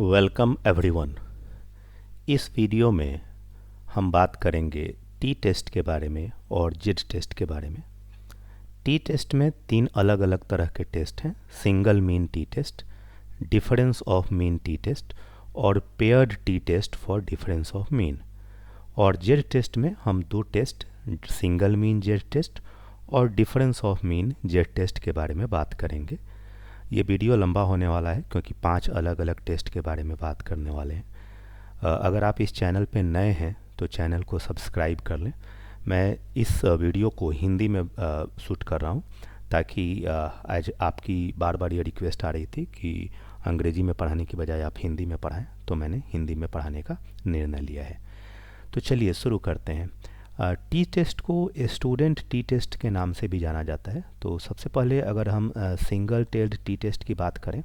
Welcome everyone. इस video में हम बात करेंगे टी टेस्ट के बारे में और जेड टेस्ट के बारे में। टी टेस्ट में तीन अलग अलग तरह के टेस्ट हैं: single mean T test, difference of mean T test और paired T test for difference of mean. और जेड टेस्ट में हम दो test, single mean Z test और difference of mean Z test के बारे में बात करेंगे। ये वीडियो लंबा होने वाला है क्योंकि 5 अलग अलग टेस्ट के बारे में बात करने वाले हैं। अगर आप इस चैनल पे नए हैं तो चैनल को सब्सक्राइब कर लें। मैं इस वीडियो को हिंदी में शूट कर रहा हूँ ताकि आज आपकी बार बार ये रिक्वेस्ट आ रही थी कि अंग्रेजी में पढ़ाने की बजाय आप हिंदी में पढ़ाएं, तो मैंने हिंदी में पढ़ाने का निर्णय लिया है। तो चलिए शुरू करते हैं। टी टेस्ट को स्टूडेंट टी टेस्ट के नाम से भी जाना जाता है। तो सबसे पहले अगर हम सिंगल टेल्ड टी टेस्ट की बात करें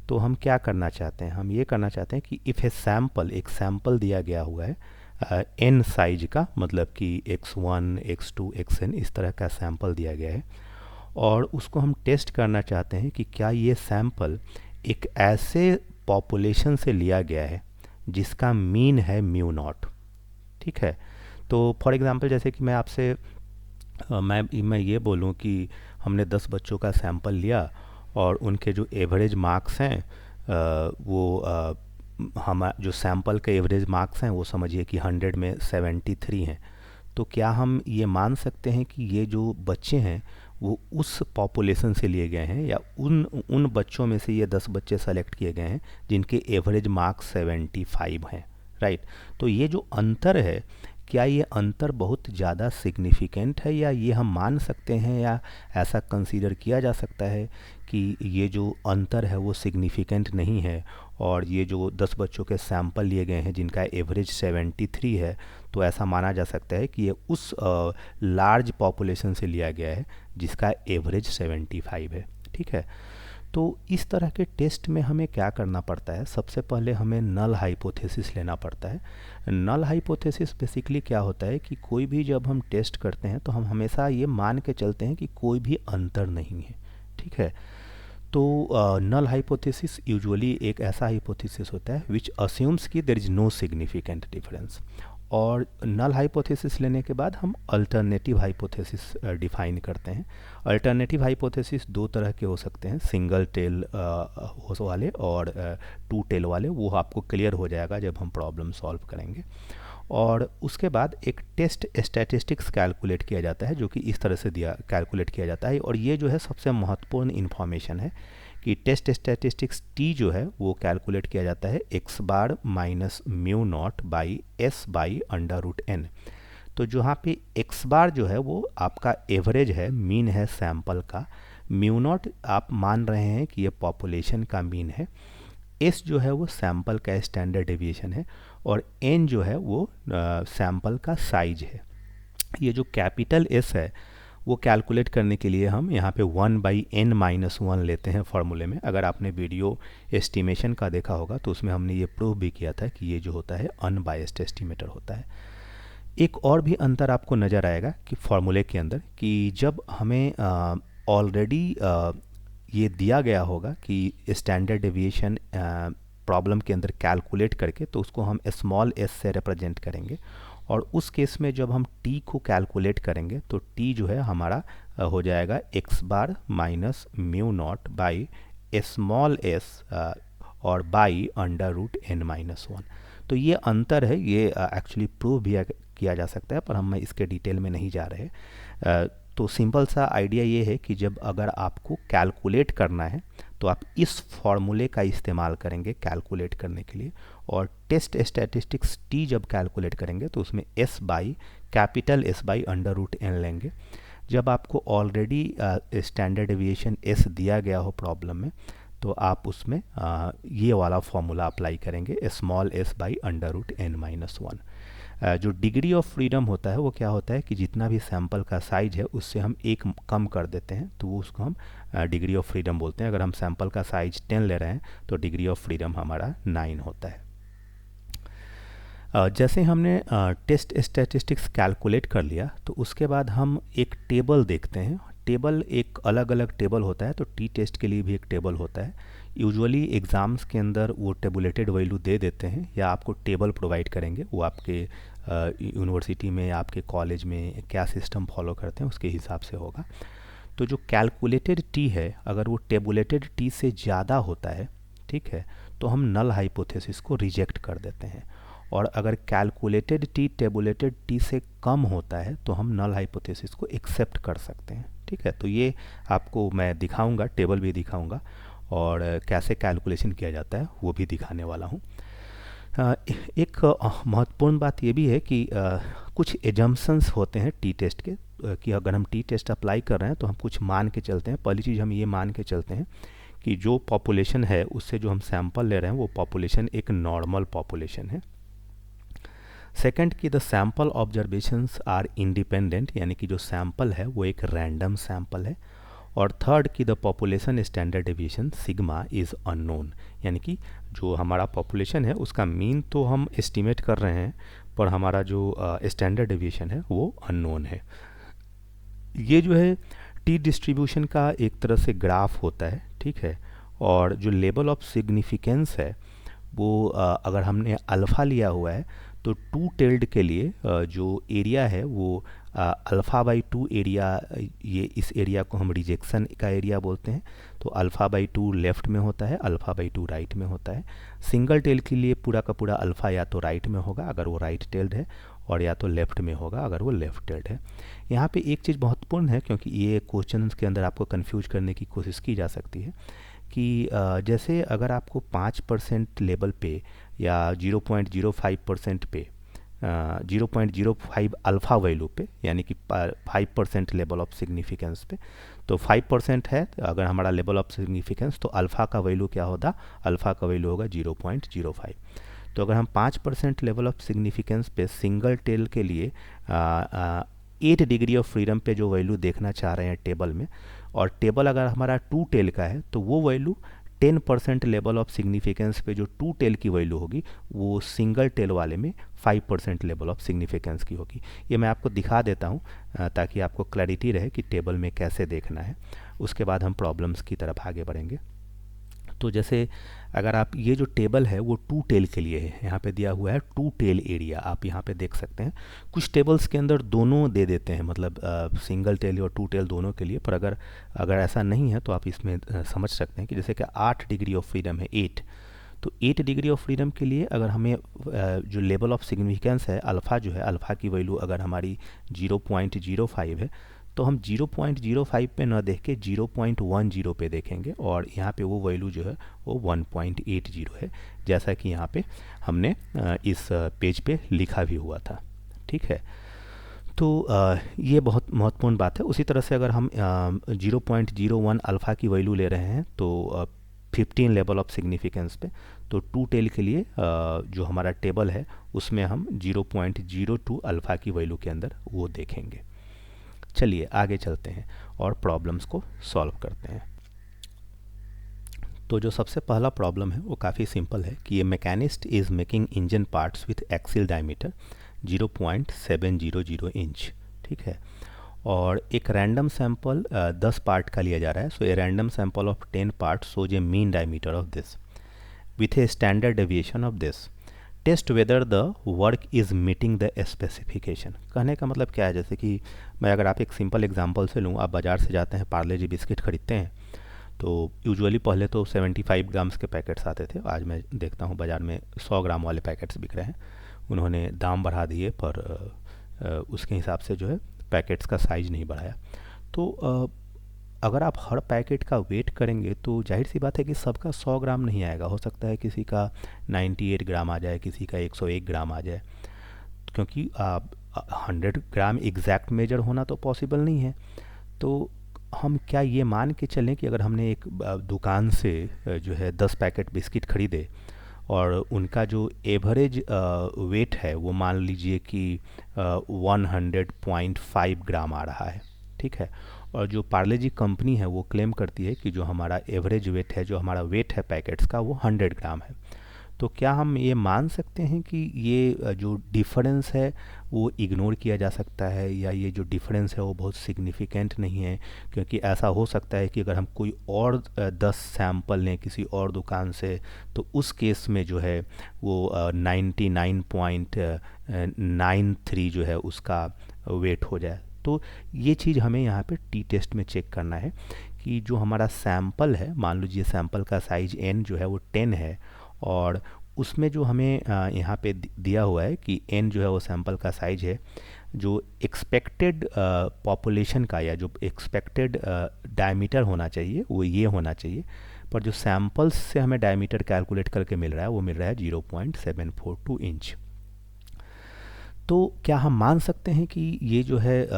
तो हम क्या करना चाहते हैं? हम ये करना चाहते हैं कि इफ़ ए सैम्पल, एक सैम्पल दिया गया हुआ है n साइज का, मतलब कि x1, x2, xn इस तरह का सैम्पल दिया गया है और उसको हम टेस्ट करना चाहते हैं कि क्या ये सैम्पल एक ऐसे पॉपुलेशन से लिया गया है जिसका मीन है म्यू नॉट। ठीक है, तो फॉर एग्ज़ाम्पल जैसे कि मैं आपसे मैं ये बोलूँ कि हमने 10 बच्चों का सैंपल लिया और उनके जो एवरेज मार्क्स हैं हम जो सैंपल के एवरेज मार्क्स हैं वो समझिए कि 100 में 73 हैं। तो क्या हम ये मान सकते हैं कि ये जो बच्चे हैं वो उस पॉपुलेशन से लिए गए हैं या उन बच्चों में से ये 10 बच्चे सेलेक्ट किए गए हैं जिनके एवरेज मार्क्स 75 हैं? राइट। तो ये जो अंतर है, क्या ये अंतर बहुत ज़्यादा सिग्निफिकेंट है या ये हम मान सकते हैं या ऐसा कंसीडर किया जा सकता है कि ये जो अंतर है वो सिग्निफिकेंट नहीं है और ये जो 10 बच्चों के सैंपल लिए गए हैं जिनका एवरेज 73 है, तो ऐसा माना जा सकता है कि ये उस लार्ज पॉपुलेशन से लिया गया है जिसका एवरेज 75 है। ठीक है, तो इस तरह के टेस्ट में हमें क्या करना पड़ता है? सबसे पहले हमें नल हाइपोथेसिस लेना पड़ता है। नल हाइपोथेसिस बेसिकली क्या होता है कि कोई भी जब हम टेस्ट करते हैं तो हम हमेशा ये मान के चलते हैं कि कोई भी अंतर नहीं है। ठीक है, तो नल हाइपोथेसिस यूजुअली एक ऐसा हाइपोथेसिस होता है विच अस्यूम्स कि there is no significant difference. और नल हाइपोथेसिस लेने के बाद हम अल्टरनेटिव हाइपोथेसिस डिफाइन करते हैं। अल्टरनेटिव हाइपोथेसिस दो तरह के हो सकते हैं, सिंगल टेल वाले और टू टेल वाले। वो आपको क्लियर हो जाएगा जब हम प्रॉब्लम सॉल्व करेंगे। और उसके बाद एक टेस्ट स्टैटिस्टिक्स कैलकुलेट किया जाता है जो कि इस तरह से कैलकुलेट किया जाता है। और ये जो है सबसे महत्वपूर्ण इन्फॉर्मेशन है कि टेस्ट स्टैटिस्टिक्स टी जो है वो कैलकुलेट किया जाता है x bar minus mu nought by S by under root N. तो जहाँ पे x बार जो है वो आपका एवरेज है, मीन है सैम्पल का, म्यू नॉट आप मान रहे हैं कि ये पॉपुलेशन का मीन है, एस जो है वो सैम्पल का स्टैंडर्ड डेविएशन है और एन जो है वो सैम्पल का साइज है। ये जो कैपिटल एस है वो कैलकुलेट करने के लिए हम यहाँ पे 1/n-1 लेते हैं फॉर्मूले में। अगर आपने वीडियो एस्टिमेशन का देखा होगा तो उसमें हमने ये प्रूव भी किया था कि ये जो होता है अनबायस्ड एस्टिमेटर होता है। एक और भी अंतर आपको नज़र आएगा कि फॉर्मूले के अंदर कि जब हमें ऑलरेडी ये दिया गया होगा कि स्टैंडर्ड डेविएशन प्रॉब्लम के अंदर कैलकुलेट करके, तो उसको हम स्मॉल एस से रिप्रेजेंट करेंगे। और उस केस में जब हम टी को कैलकुलेट करेंगे तो टी जो है हमारा हो जाएगा x bar minus mu nought by small S और बाई अंडर रूट n-1। तो ये अंतर है, ये एक्चुअली प्रूव भी किया जा सकता है पर हम इसके डिटेल में नहीं जा रहे। तो सिंपल सा आइडिया ये है कि जब अगर आपको कैलकुलेट करना है तो आप इस फॉर्मूले का इस्तेमाल करेंगे कैलकुलेट करने के लिए। और टेस्ट स्टैटिस्टिक्स टी जब कैलकुलेट करेंगे तो उसमें S by capital S by under root N लेंगे। जब आपको ऑलरेडी स्टैंडर्ड डेविएशन एस दिया गया हो प्रॉब्लम में तो आप उसमें ये वाला फॉर्मूला अप्लाई करेंगे, small S by under root n-1। जो डिग्री ऑफ फ्रीडम होता है वो क्या होता है कि जितना भी सैंपल का साइज है उससे हम एक कम कर देते हैं तो वो उसको हम डिग्री ऑफ फ्रीडम बोलते हैं। अगर हम सैंपल का साइज 10 ले रहे हैं तो डिग्री ऑफ फ्रीडम हमारा 9 होता है। जैसे हमने टेस्ट स्टैटिस्टिक्स कैलकुलेट कर लिया तो उसके बाद हम एक टेबल देखते हैं। टेबल एक अलग अलग टेबल होता है, तो टी टेस्ट के लिए भी एक टेबल होता है। यूजुअली एग्ज़ाम्स के अंदर वो टेबुलेटेड वैल्यू दे देते हैं या आपको टेबल प्रोवाइड करेंगे, वो आपके यूनिवर्सिटी में, आपके कॉलेज में क्या सिस्टम फॉलो करते हैं उसके हिसाब से होगा। तो जो कैलकुलेटेड टी है, अगर वो टेबुलेटेड टी से ज़्यादा होता है, ठीक है, तो हम नल हाइपोथेसिस को रिजेक्ट कर देते हैं। और अगर कैलकुलेटेड टी टेबुलेटेड टी से कम होता है तो हम नल हाइपोथेसिस को एक्सेप्ट कर सकते हैं। ठीक है, तो ये आपको मैं दिखाऊंगा, टेबल भी दिखाऊंगा और कैसे कैलकुलेशन किया जाता है वो भी दिखाने वाला हूँ। एक महत्वपूर्ण बात ये भी है कि कुछ एजम्पशंस होते हैं टी टेस्ट के, कि अगर हम टी टेस्ट अप्लाई कर रहे हैं तो हम कुछ मान के चलते हैं। पहली चीज़ हम ये मान के चलते हैं कि जो पॉपुलेशन है उससे जो हम सैंपल ले रहे हैं वो पॉपुलेशन एक नॉर्मल पॉपुलेशन है। सेकंड कि the sample observations are independent, यानी कि जो सैंपल है वो एक रैंडम सैंपल है। और थर्ड कि the population standard deviation sigma is unknown, यानी कि जो हमारा पॉपुलेशन है उसका मीन तो हम एस्टिमेट कर रहे हैं पर हमारा जो स्टैंडर्ड डेविएशन है वो अननोन है। ये जो है टी डिस्ट्रीब्यूशन का एक तरह से ग्राफ होता है, ठीक है। और जो लेवल ऑफ सिग्निफिकेंस है वो अगर हमने अल्फ़ा लिया हुआ है तो टू टेल्ड के लिए जो एरिया है वो अल्फ़ा बाई टू एरिया, ये इस एरिया को हम रिजेक्शन का एरिया बोलते हैं। तो अल्फ़ा बाई टू लेफ़्ट में होता है, अल्फ़ा बाई टू राइट में होता है। सिंगल टेल के लिए पूरा का पूरा अल्फ़ा या तो राइट में होगा अगर वो राइट टेल्ड है, और या तो लेफ़्ट में होगा अगर वो लेफ़्ट टेल्ड है। यहाँ पे एक चीज़ महत्वपूर्ण है, क्योंकि ये क्वेश्चन के अंदर आपको कन्फ्यूज करने की कोशिश की जा सकती है कि जैसे अगर आपको 5% लेवल पे या 0.05% पे 0.05 अल्फ़ा वैल्यू पे, यानी कि 5% लेवल ऑफ सिग्निफिकेंस पे, तो 5% है अगर हमारा लेवल ऑफ सिग्निफिकेंस, तो अल्फ़ा का वैल्यू क्या होगा, अल्फ़ा का वैल्यू होगा 0.05। तो अगर हम 5% लेवल ऑफ सिग्निफिकेंस पे सिंगल टेल के लिए 8 डिग्री ऑफ फ्रीडम पे जो वैल्यू देखना चाह रहे हैं टेबल में, और टेबल अगर हमारा 2 टेल का है तो वो वैल्यू 10% लेवल ऑफ सिग्निफिकेंस पे जो 2 टेल की वैल्यू होगी वो सिंगल टेल वाले में 5% लेवल ऑफ सिग्निफिकेंस की होगी। ये मैं आपको दिखा देता हूँ ताकि आपको क्लैरिटी रहे कि टेबल में कैसे देखना है। उसके बाद हम प्रॉब्लम्स की तरफ आगे बढ़ेंगे। तो जैसे अगर आप ये जो टेबल है वो 2 टेल के लिए है, यहाँ पे दिया हुआ है 2 टेल एरिया, आप यहाँ पे देख सकते हैं। कुछ टेबल्स के अंदर दोनों दे देते हैं, मतलब सिंगल टेल और 2 टेल दोनों के लिए, पर अगर ऐसा नहीं है तो आप इसमें समझ सकते हैं कि जैसे कि 8 डिग्री ऑफ फ्रीडम है 8, तो 8 डिग्री ऑफ फ्रीडम के लिए अगर हमें जो लेवल ऑफ सिग्निफिकेंस है अल्फ़ा जो है, अल्फ़ा की वैल्यू अगर हमारी 0.05 है तो हम 0.05 पे ना देख के 0.10 पे देखेंगे, और यहाँ पे वो वैल्यू जो है वो 1.80 है, जैसा कि यहाँ पे हमने इस पेज पे लिखा भी हुआ था। ठीक है, तो ये बहुत महत्वपूर्ण बात है। उसी तरह से अगर हम 0.01 अल्फ़ा की वैल्यू ले रहे हैं तो 15 लेवल ऑफ सिग्निफिकेंस पे, तो 2 टेल के लिए जो हमारा टेबल है उसमें हम 0.02 अल्फ़ा की वैल्यू के अंदर वो देखेंगे। चलिए आगे चलते हैं और प्रॉब्लम्स को सॉल्व करते हैं। तो जो सबसे पहला प्रॉब्लम है वो काफ़ी सिंपल है कि ये machinist is making engine parts with axle diameter 0.700 inch, ठीक है, और एक रैंडम सैंपल 10 पार्ट का लिया जा रहा है। So a random sample of 10 part shows a mean diameter of this with a standard deviation of this, test whether the work is meeting the specification. कहने का मतलब क्या है, जैसे कि मैं अगर आप एक सिंपल एग्जांपल से लूँ, आप बाज़ार से जाते हैं, पार्ले जी बिस्किट खरीदते हैं, तो यूजुअली पहले तो 75 ग्राम्स के पैकेट्स आते थे, आज मैं देखता हूँ बाज़ार में 100 ग्राम वाले पैकेट्स बिक रहे हैं। उन्होंने दाम बढ़ा दिए पर उसके हिसाब से जो है पैकेट्स का साइज़ नहीं बढ़ाया। तो अगर आप हर पैकेट का वेट करेंगे तो जाहिर सी बात है कि सबका 100 ग्राम नहीं आएगा, हो सकता है किसी का 98 ग्राम आ जाए, किसी का 101 ग्राम आ जाए, क्योंकि 100 ग्राम एग्जैक्ट मेजर होना तो पॉसिबल नहीं है। तो हम क्या ये मान के चलें कि अगर हमने एक दुकान से जो है 10 पैकेट बिस्किट खरीदे और उनका जो एवरेज वेट है वो मान लीजिए कि 100.5 ग्राम आ रहा है, ठीक है, और जो पार्ले जी कंपनी है वो क्लेम करती है कि जो हमारा एवरेज वेट है, जो हमारा वेट है पैकेट्स का, वो 100 ग्राम है। तो क्या हम ये मान सकते हैं कि ये जो डिफरेंस है वो इग्नोर किया जा सकता है, या ये जो डिफरेंस है वो बहुत सिग्निफिकेंट नहीं है? क्योंकि ऐसा हो सकता है कि अगर हम कोई और 10 सैंपल लें किसी और दुकान से, तो उस केस में जो है वो 99.93 जो है उसका वेट हो जाए। तो ये चीज़ हमें यहाँ पे टी टेस्ट में चेक करना है कि जो हमारा सैंपल है, मान लीजिए सैंपल का साइज n जो है वो 10 है, और उसमें जो हमें यहाँ पे दिया हुआ है कि n जो है वो सैंपल का साइज है, जो एक्सपेक्टेड पॉपुलेशन का या जो एक्सपेक्टेड डायमीटर होना चाहिए वो ये होना चाहिए, पर जो सैंपल्स से हमें डायमीटर कैलकुलेट करके मिल रहा है वो मिल रहा है 0.742 इंच। तो क्या हम मान सकते हैं कि ये जो है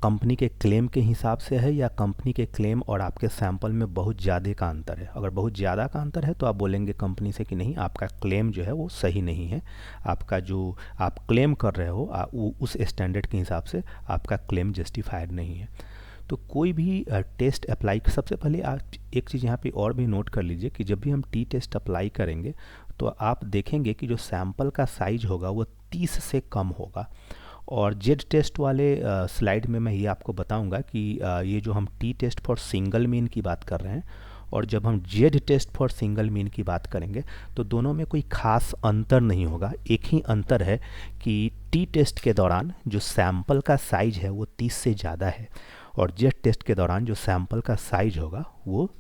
कंपनी के क्लेम के हिसाब से है, या कंपनी के क्लेम और आपके सैंपल में बहुत ज़्यादा का अंतर है? अगर बहुत ज़्यादा का अंतर है तो आप बोलेंगे कंपनी से कि नहीं, आपका क्लेम जो है वो सही नहीं है, आपका जो आप क्लेम कर रहे हो उस स्टैंडर्ड के हिसाब से आपका क्लेम जस्टिफाइड नहीं है। तो कोई भी टेस्ट अप्लाई, सबसे पहले आप एक चीज़ यहाँ पे और भी नोट कर लीजिए कि जब भी हम टी टेस्ट अप्लाई करेंगे तो आप देखेंगे कि जो सैंपल का साइज होगा वो 30 से कम होगा। और जेड टेस्ट वाले स्लाइड में मैं ये आपको बताऊंगा कि ये जो हम T test for single mean की बात कर रहे हैं और जब हम Z test for single mean की बात करेंगे तो दोनों में कोई खास अंतर नहीं होगा। एक ही अंतर है कि टी टेस्ट के दौरान जो सैंपल का साइज है वो 30 से ज़्यादा है, और जेड टेस्ट के दौरान जो सैंपल का साइज होगा वो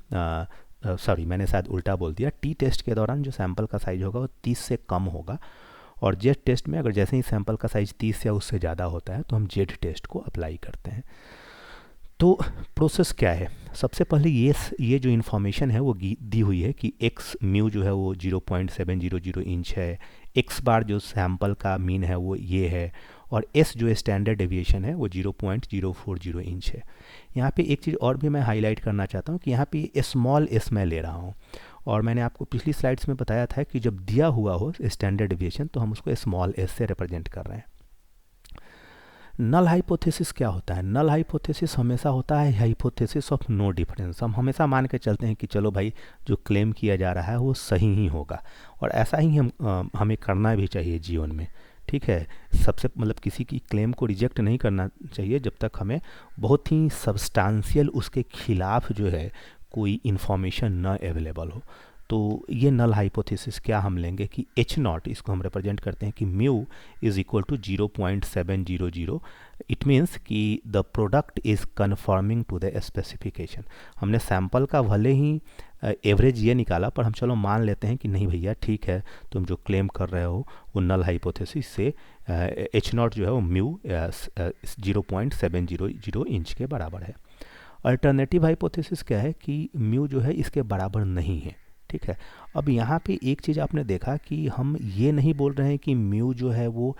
सॉरी मैंने शायद उल्टा बोल दिया, टी टेस्ट के दौरान जो सैंपल का साइज होगा वो 30 से कम होगा, और जेड टेस्ट में अगर जैसे ही सैंपल का साइज 30 या उससे ज़्यादा होता है तो हम जेड टेस्ट को अप्लाई करते हैं। तो प्रोसेस क्या है? सबसे पहले ये जो इन्फॉर्मेशन है वो दी हुई है कि एक्स म्यू जो है वो 0.700 इंच है, एक्स बार जो सैंपल का मीन है वो ये है, और एस जो स्टैंडर्ड डेविएशन है वो 0.040 इंच है। यहाँ पे एक चीज़ और भी मैं हाईलाइट करना चाहता हूँ कि यहाँ पे स्मॉल एस मैं ले रहा हूँ, और मैंने आपको पिछली स्लाइड्स में बताया था कि जब दिया हुआ हो स्टैंडर्ड डेविएशन तो हम उसको स्मॉल एस से रिप्रेजेंट कर रहे हैं। नल हाइपोथेसिस क्या होता है? नल हाइपोथेसिस हमेशा होता है हाइपोथेसिस ऑफ नो डिफरेंस। हम हमेशा मान के चलते हैं कि चलो भाई जो क्लेम किया जा रहा है वो सही ही होगा, और ऐसा ही हमें करना भी चाहिए जीवन में। ठीक है, सबसे मतलब किसी की क्लेम को रिजेक्ट नहीं करना चाहिए जब तक हमें बहुत ही सब्सटेंशियल उसके खिलाफ जो है कोई इन्फॉर्मेशन न अवेलेबल हो। तो ये नल हाइपोथेसिस क्या हम लेंगे कि एच नॉट, इसको हम रिप्रेजेंट करते हैं कि mu is equal to 0.700। It means कि the product is conforming to the specification. हमने सैंपल का भले ही एवरेज ये निकाला, पर हम चलो मान लेते हैं कि नहीं भैया ठीक है, तुम जो क्लेम कर रहे हो वो नल हाइपोथेसिस से एच नॉट जो है वो म्यू 0.700 इंच के बराबर है। अल्टरनेटिव हाइपोथेसिस क्या है कि म्यू जो है इसके बराबर नहीं है। ठीक है, अब यहाँ पे एक चीज़ आपने देखा कि हम ये नहीं बोल रहे हैं कि म्यू जो है वो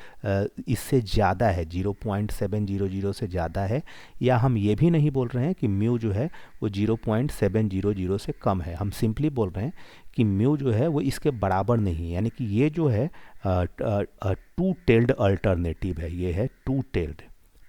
इससे ज़्यादा है, 0.700 से ज़्यादा है, या हम ये भी नहीं बोल रहे हैं कि म्यू जो है वो 0.700 से कम है। हम सिंपली बोल रहे हैं कि म्यू जो है वो इसके बराबर नहीं है, यानी कि ये जो है टू टेल्ड अल्टरनेटिव है, ये है टू टेल्ड।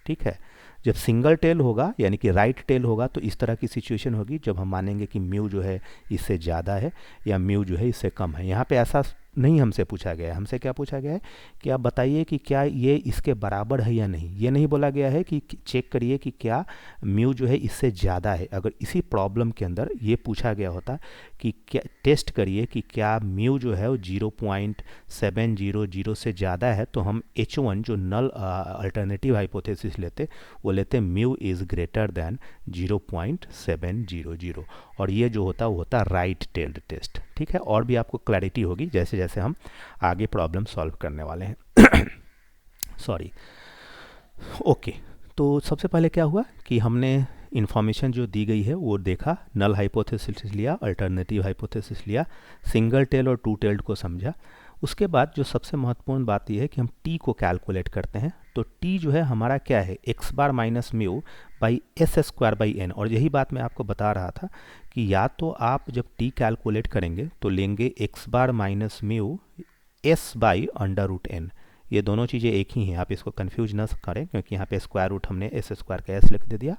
ठीक है, जब सिंगल टेल होगा यानी कि राइट टेल होगा तो इस तरह की सिचुएशन होगी जब हम मानेंगे कि म्यू जो है इससे ज़्यादा है या म्यू जो है इससे कम है। यहाँ पे ऐसा नहीं हमसे पूछा गया है। हमसे क्या पूछा गया है कि आप बताइए कि क्या ये इसके बराबर है या नहीं। ये नहीं बोला गया है कि चेक करिए कि क्या म्यू जो है इससे ज़्यादा है। अगर इसी प्रॉब्लम के अंदर ये पूछा गया होता कि क्या टेस्ट करिए कि क्या म्यू जो है वो 0.700 से ज़्यादा है, तो हम H1 जो नल अल्टरनेटिव हाइपोथेसिस लेते वो लेते म्यू इज़ ग्रेटर दैन 0.700, और ये जो होता वो होता राइट टेल्ड टेस्ट। ठीक है, और भी आपको क्लैरिटी होगी जैसे जैसे हम आगे प्रॉब्लम सॉल्व करने वाले हैं। सॉरी। ओके, तो सबसे पहले क्या हुआ कि हमने इन्फॉर्मेशन जो दी गई है वो देखा, नल हाइपोथेसिस लिया, अल्टरनेटिव हाइपोथेसिस लिया, सिंगल टेल और टू टेल्ड को समझा। उसके बाद जो सबसे महत्वपूर्ण बात यह है कि हम टी को कैलकुलेट करते हैं। तो टी जो है हमारा क्या है, X bar minus mu by S square by N. और यही बात मैं आपको बता रहा था कि या तो आप जब टी कैलकुलेट करेंगे तो लेंगे X bar minus mu S by under root N. ये दोनों चीज़ें एक ही हैं, आप इसको कन्फ्यूज ना करें क्योंकि यहाँ पे स्क्वायर रूट हमने एस स्क्वायर का एस लिख दे दिया।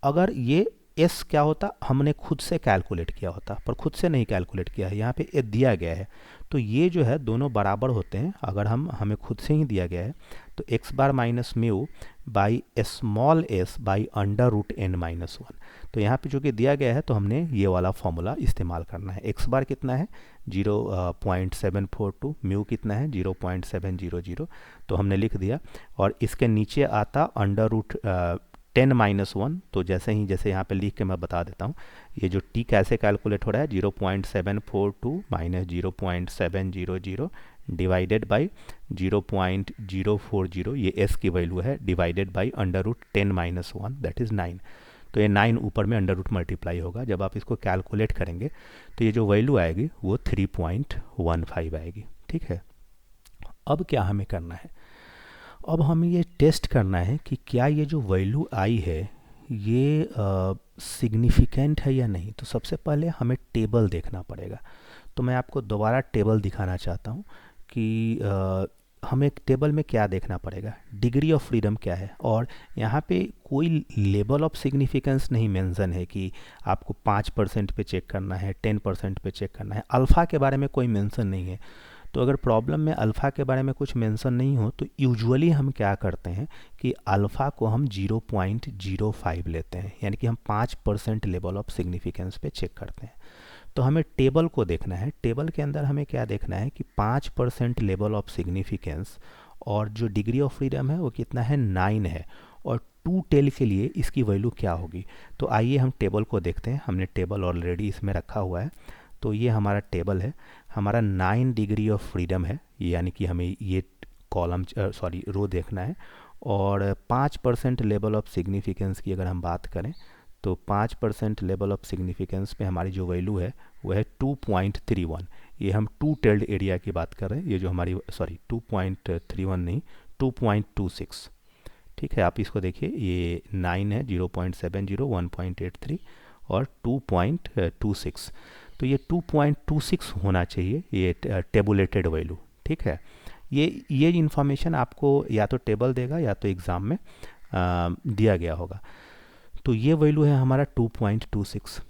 अगर ये एस क्या होता, हमने खुद से कैलकुलेट किया होता, पर खुद से नहीं कैलकुलेट किया है, यहाँ पे ए दिया गया है। तो ये जो है दोनों बराबर होते हैं। अगर हमें खुद से ही दिया गया है तो X bar minus mu by small S by under root N minus one. तो यहाँ पे जो कि दिया गया है तो हमने ये वाला फॉर्मूला इस्तेमाल करना है। एक्स बार कितना है 0.742, म्यू कितना है 0.700, तो हमने लिख दिया। और इसके नीचे आता अंडर रूट 10 माइनस वन। तो जैसे यहाँ पे लिख के मैं बता देता हूँ ये जो टी कैसे कैलकुलेट हो रहा है, 0.742 माइनस 0.700 डिवाइडेड बाई 0.040, ये एस की वैल्यू है, divided by under root 10 minus one, that is 9। तो ये 9 ऊपर में अंडर रूट मल्टीप्लाई होगा। जब आप इसको कैलकुलेट करेंगे तो ये जो वैल्यू आएगी वो 3.15 आएगी। ठीक है, अब क्या हमें करना है, अब हमें ये टेस्ट करना है कि क्या ये जो वैल्यू आई है ये सिग्निफिकेंट है या नहीं। तो सबसे पहले हमें टेबल देखना पड़ेगा। तो मैं आपको दोबारा टेबल दिखाना चाहता हूँ कि हमें टेबल में क्या देखना पड़ेगा, डिग्री ऑफ फ्रीडम क्या है। और यहाँ पे कोई लेवल ऑफ सिग्निफिकेंस नहीं मेंशन है कि आपको 5% पे चेक करना है, 10% पे चेक करना है। अल्फ़ा के बारे में कोई मेंशन नहीं है। तो अगर प्रॉब्लम में अल्फ़ा के बारे में कुछ मेंशन नहीं हो तो यूजुअली हम क्या करते हैं कि अल्फ़ा को हम 0.05 लेते हैं, यानी कि हम 5% लेवल ऑफ सिग्निफिकेंस पे चेक करते हैं। तो हमें टेबल को देखना है। टेबल के अंदर हमें क्या देखना है कि 5% लेवल ऑफ सिग्निफिकेंस और जो डिग्री ऑफ फ्रीडम है वो कितना है 9 है, और 2 टेल के लिए इसकी वैल्यू क्या होगी। तो आइए हम टेबल को देखते हैं। हमने टेबल ऑलरेडी इसमें रखा हुआ है। तो ये हमारा टेबल है, हमारा 9 डिग्री ऑफ फ्रीडम है, यानी कि हमें ये कॉलम रो देखना है। और 5% लेवल ऑफ सिग्निफिकेंस की अगर हम बात करें तो 5% लेवल ऑफ सिग्निफिकेंस पे हमारी जो वैल्यू है वो है 2.31। ये हम 2 टेल्ड एरिया की बात कर रहे हैं। ये जो हमारी 2.31 नहीं, 2.26। ठीक है, आप इसको देखिए, ये 9 है, 0.70, 1.83 और 2.26। तो ये 2.26 होना चाहिए, ये टेबुलेटेड वैल्यू। ठीक है, ये इन्फॉर्मेशन आपको या तो टेबल देगा या तो एग्ज़ाम में दिया गया होगा। तो ये वैल्यू है हमारा 2.26।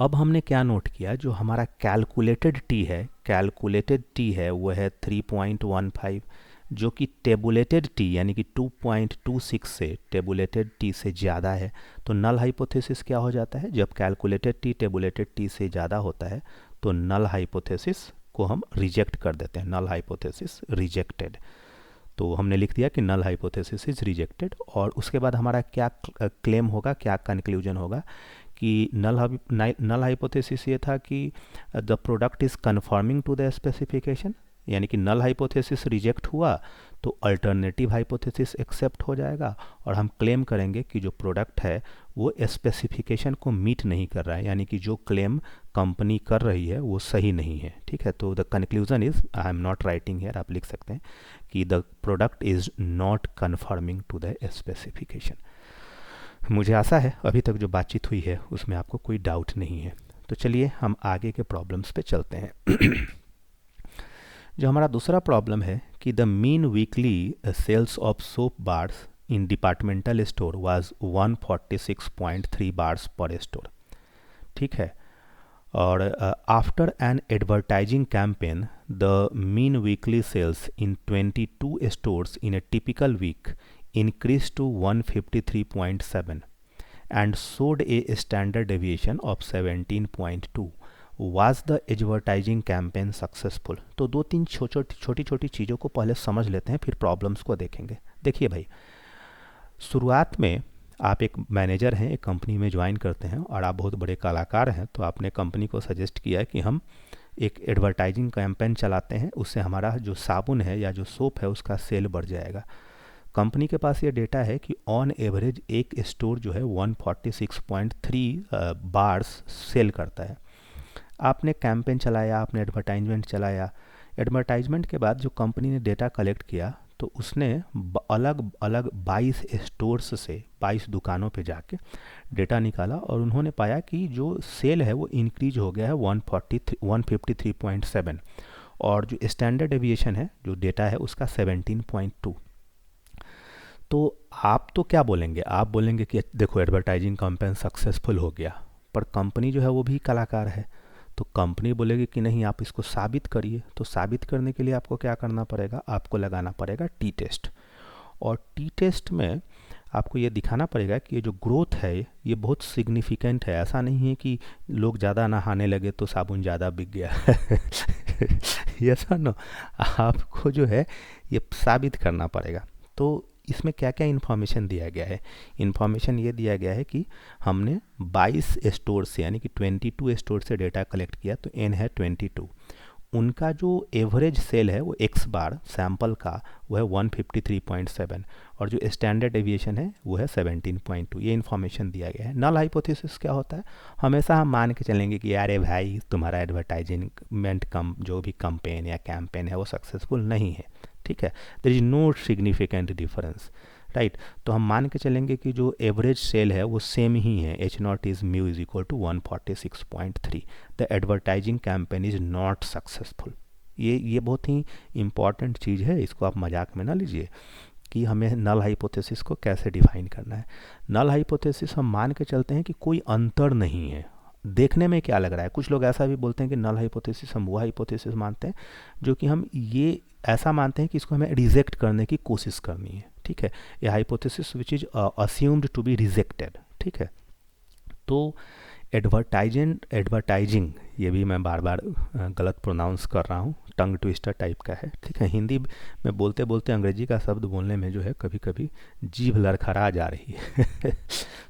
अब हमने क्या नोट किया, जो हमारा कैलकुलेटेड टी है वो है 3.15, जो कि टेबुलेटेड टी यानी कि 2.26 से टेबुलेटेड टी से ज़्यादा है। तो नल हाइपोथेसिस क्या हो जाता है, जब कैलकुलेटेड टी टेबुलेटेड टी से ज़्यादा होता है तो नल हाइपोथेसिस को हम रिजेक्ट कर देते हैं, नल हाइपोथेसिस रिजेक्टेड। तो हमने लिख दिया कि नल हाइपोथेसिस इज रिजेक्टेड। और उसके बाद हमारा क्या क्लेम होगा, क्या कंक्लूजन होगा कि नल हाइपोथेसिस ये था कि the product is conforming to the specification, यानी कि नल हाइपोथेसिस रिजेक्ट हुआ तो अल्टरनेटिव हाइपोथेसिस एक्सेप्ट हो जाएगा और हम क्लेम करेंगे कि जो प्रोडक्ट है वो स्पेसिफिकेशन को मीट नहीं कर रहा है, यानी कि जो क्लेम कंपनी कर रही है वो सही नहीं है। ठीक है, तो the conclusion is, I am not writing here, आप लिख सकते हैं कि the product is not conforming to the specification. मुझे आशा है अभी तक जो बातचीत हुई है उसमें आपको कोई डाउट नहीं है। तो चलिए हम आगे के प्रॉब्लम्स पे चलते हैं। जो हमारा दूसरा प्रॉब्लम है कि the mean weekly sales of soap bars in departmental store was 146.3 bars per store. ठीक है, और after an advertising campaign the mean weekly sales in 22 stores in a typical week increased to 153.7 and showed a standard deviation of 17.2. Was the advertising campaign successful? तो 2-3 छोटी छोटी चीज़ों को पहले समझ लेते हैं, फिर प्रॉब्लम्स को देखेंगे। देखिए भाई, शुरुआत में आप एक मैनेजर हैं, एक कंपनी में ज्वाइन करते हैं और आप बहुत बड़े कलाकार हैं, तो आपने कंपनी को सजेस्ट किया है कि हम एक एडवर्टाइजिंग कैंपेन चलाते हैं, उससे हमारा जो साबुन है या जो सोप है उसका सेल बढ़ जाएगा। कंपनी के पास ये डेटा है कि ऑन एवरेज एक स्टोर जो है 146.3 बार्स सेल करता है। आपने कैंपेन चलाया, आपने एडवर्टाइजमेंट चलाया। एडवर्टाइजमेंट के बाद जो कंपनी ने डेटा कलेक्ट किया तो उसने अलग अलग 22 स्टोर्स से 22 दुकानों पे जाके डेटा निकाला और उन्होंने पाया कि जो सेल है वो इंक्रीज हो गया है 153.7 और जो स्टैंडर्ड डेविएशन है जो डेटा है उसका 17.2। तो आप तो क्या बोलेंगे, आप बोलेंगे कि देखो एडवर्टाइजिंग कैंपेन सक्सेसफुल हो गया, पर कंपनी जो है वो भी कलाकार है, तो कंपनी बोलेगी कि नहीं आप इसको साबित करिए। तो साबित करने के लिए आपको क्या करना पड़ेगा, आपको लगाना पड़ेगा टी टेस्ट। और टी टेस्ट में आपको ये दिखाना पड़ेगा कि ये जो ग्रोथ है ये बहुत सिग्निफिकेंट है। ऐसा नहीं है कि लोग ज़्यादा नहाने लगे तो साबुन ज़्यादा बिक गया ये ऐसा ना, आपको जो है ये साबित करना पड़ेगा। तो इसमें क्या क्या इन्फॉर्मेशन दिया गया है, इन्फॉर्मेशन ये दिया गया है कि हमने 22 स्टोर से यानी कि 22 स्टोर से डेटा कलेक्ट किया, तो एन है 22। उनका जो एवरेज सेल है वो एक्स बार सैम्पल का वो है 153.7 और जो स्टैंडर्ड डेविएशन है वो है 17.2। ये इन्फॉर्मेशन दिया गया है। नल हाइपोथेसिस क्या होता है, हमेशा हम मान के चलेंगे कि अरे भाई तुम्हारा एडवर्टाइजमेंट कम जो भी कैंपेन या कैंपेन है वो सक्सेसफुल नहीं है, ठीक है, there is no significant difference, right. तो हम मान के चलेंगे कि जो एवरेज सेल है वो सेम ही है, H not is mu is equal to 146.3। The advertising campaign is not successful. ये बहुत ही इंपॉर्टेंट चीज़ है, इसको आप मजाक में ना लीजिए कि हमें नल हाइपोथेसिस को कैसे डिफाइन करना है। नल हाइपोथेसिस हम मान के चलते हैं कि कोई अंतर नहीं है। देखने में क्या लग रहा है, कुछ लोग ऐसा भी बोलते हैं कि नल हाइपोथेसिस हम वो हाइपोथेसिस मानते हैं जो कि हम ये ऐसा मानते हैं कि इसको हमें रिजेक्ट करने की कोशिश करनी है, ठीक है, ये hypothesis which is assumed to be rejected, ठीक है। तो एडवर्टाइजिंग ये भी मैं बार बार गलत प्रोनाउंस कर रहा हूँ, टंग ट्विस्टर टाइप का है, ठीक है। हिंदी में बोलते बोलते अंग्रेजी का शब्द बोलने में जो है कभी कभी जीभ लड़खड़ा जा रही है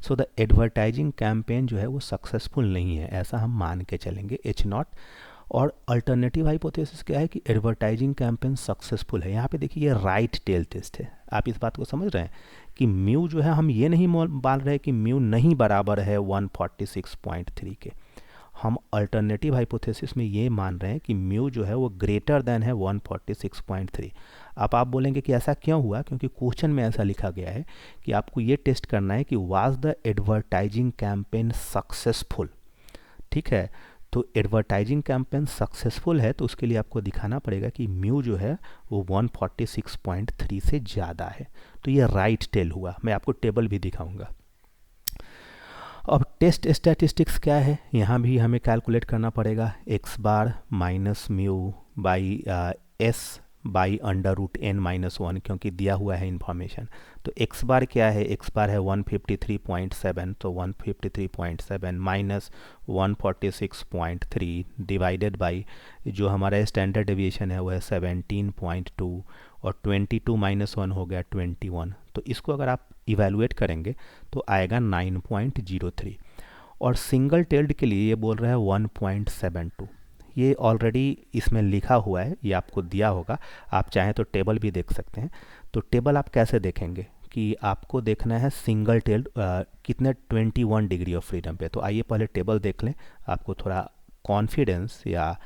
सो द एडवर्टाइजिंग कैंपेन जो है वो सक्सेसफुल नहीं है, ऐसा हम मान के चलेंगे, एच नॉट। और अल्टरनेटिव हाइपोथेसिस क्या है कि एडवर्टाइजिंग कैंपेन सक्सेसफुल है। यहाँ पे देखिए ये राइट टेल टेस्ट है, आप इस बात को समझ रहे हैं कि म्यू जो है हम ये नहीं मान रहे कि म्यू नहीं बराबर है 146.3 के, हम अल्टरनेटिव हाइपोथेसिस में ये मान रहे हैं कि म्यू जो है वो ग्रेटर देन है 146.3। अब आप बोलेंगे कि ऐसा क्यों हुआ, क्योंकि क्वेश्चन में ऐसा लिखा गया है कि आपको ये टेस्ट करना है कि was the advertising campaign successful, ठीक है। तो एडवर्टाइजिंग कैंपेन सक्सेसफुल है तो उसके लिए आपको दिखाना पड़ेगा कि म्यू जो है वो 146.3 से ज़्यादा है, तो ये राइट टेल हुआ। मैं आपको टेबल भी दिखाऊंगा। अब टेस्ट स्टैटिस्टिक्स क्या है, यहाँ भी हमें कैलकुलेट करना पड़ेगा, X bar minus mu by S by under root N minus 1, क्योंकि दिया हुआ है इन्फॉर्मेशन। तो एक्स बार क्या है, एक्स बार है 153.7, तो 153.7 माइनस 146.3 डिवाइडेड बाई जो हमारा स्टैंडर्ड डेविएशन है वो है 17.2 और 22 माइनस 1 हो गया 21। तो इसको अगर आप इवेलुएट करेंगे तो आएगा 9.03 और सिंगल टेल्ड के लिए ये बोल रहा है 1.72। ये ऑलरेडी इसमें लिखा हुआ है, ये आपको दिया होगा, आप चाहें तो टेबल भी देख सकते हैं। तो टेबल आप कैसे देखेंगे कि आपको देखना है सिंगल टेल्ड कितने 21 डिग्री ऑफ फ्रीडम पे। तो आइए पहले टेबल देख लें, आपको थोड़ा कॉन्फिडेंस या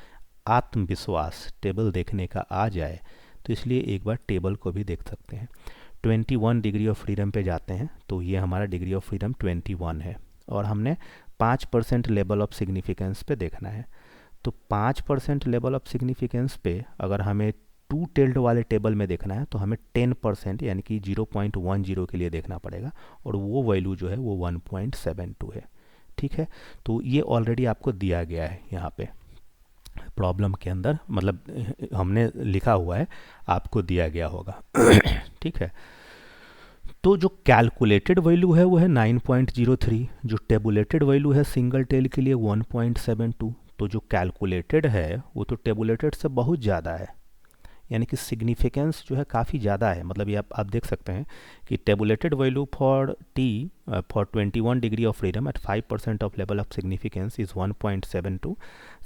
आत्मविश्वास टेबल देखने का आ जाए, तो इसलिए एक बार टेबल को भी देख सकते हैं। 21 डिग्री ऑफ फ्रीडम पे जाते हैं तो ये हमारा डिग्री ऑफ फ्रीडम 21 है और हमने 5% लेवल ऑफ सिग्निफिकेंस पे देखना है। तो 5% लेवल ऑफ सिग्निफिकेंस पे अगर हमें 2 टेल्ड वाले टेबल में देखना है तो हमें 10% यानी कि 0.10 के लिए देखना पड़ेगा और वो वैल्यू जो है वो 1.72 है, ठीक है। तो ये ऑलरेडी आपको दिया गया है यहाँ पे प्रॉब्लम के अंदर, मतलब हमने लिखा हुआ है, आपको दिया गया होगा ठीक है। तो जो कैलकुलेटेड वैल्यू है वो है 9.03, जो टेबुलेटेड वैल्यू है सिंगल टेल के लिए 1.72। तो जो कैलकुलेटेड है वो तो टेबुलेटेड से बहुत ज़्यादा है, यानी कि सिग्निफिकेंस जो है काफ़ी ज़्यादा है। मतलब ये आप देख सकते हैं कि tabulated value for T for 21 degree of freedom at 5% of level of significance is 1.72।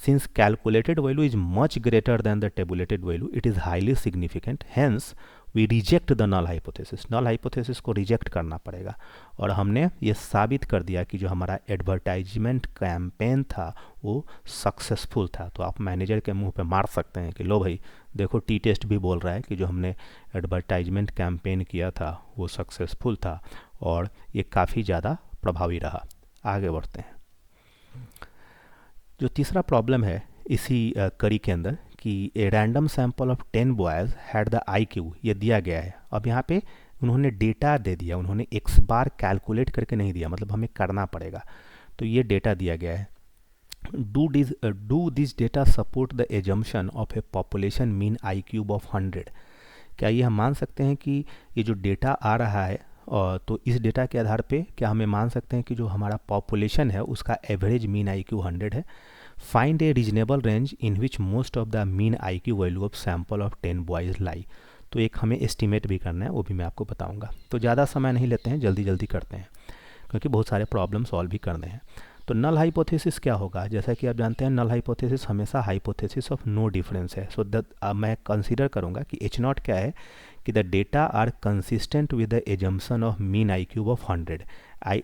Since calculated value is much greater than the tabulated value it is highly significant, hence we reject the null hypothesis. Null hypothesis को reject करना पड़ेगा और हमने ये साबित कर दिया कि जो हमारा एडवर्टाइजमेंट कैंपेन था वो सक्सेसफुल था। तो आप मैनेजर के मुंह पे मार सकते हैं कि लो भाई देखो टी टेस्ट भी बोल रहा है कि जो हमने एडवर्टाइजमेंट कैंपेन किया था वो सक्सेसफुल था और ये काफ़ी ज़्यादा प्रभावी रहा। आगे बढ़ते हैं। जो तीसरा प्रॉब्लम है इसी कड़ी के अंदर कि ए random sample of 10 boys had the IQ, ये दिया गया है। अब यहाँ पे उन्होंने डेटा दे दिया, उन्होंने एक्स बार कैलकुलेट करके नहीं दिया, मतलब हमें करना पड़ेगा। तो ये डेटा दिया गया है। Do this data support the assumption of A population mean I Q of 100। क्या ये हम मान सकते हैं कि ये जो डेटा आ रहा है और तो इस डेटा के आधार पे क्या हमें मान सकते हैं कि जो हमारा पॉपुलेशन है उसका एवरेज मीन आई क्यू 100 है। Find a reasonable range in which most of the mean I Q value of sample of 10 boys lie. तो एक हमें एस्टिमेट भी करना है, वो भी मैं आपको बताऊंगा। तो ज़्यादा समय नहीं लेते हैं, जल्दी जल्दी करते हैं क्योंकि बहुत सारे प्रॉब्लम सॉल्व भी करने हैं। तो नल हाइपोथेसिस क्या होगा? जैसा कि आप जानते हैं नल हाइपोथेसिस हमेशा हाइपोथेसिस ऑफ नो डिफरेंस है। सो मैं कंसीडर करूंगा कि एच नॉट क्या है कि the data are consistent with the assumption of mean I Q of 100।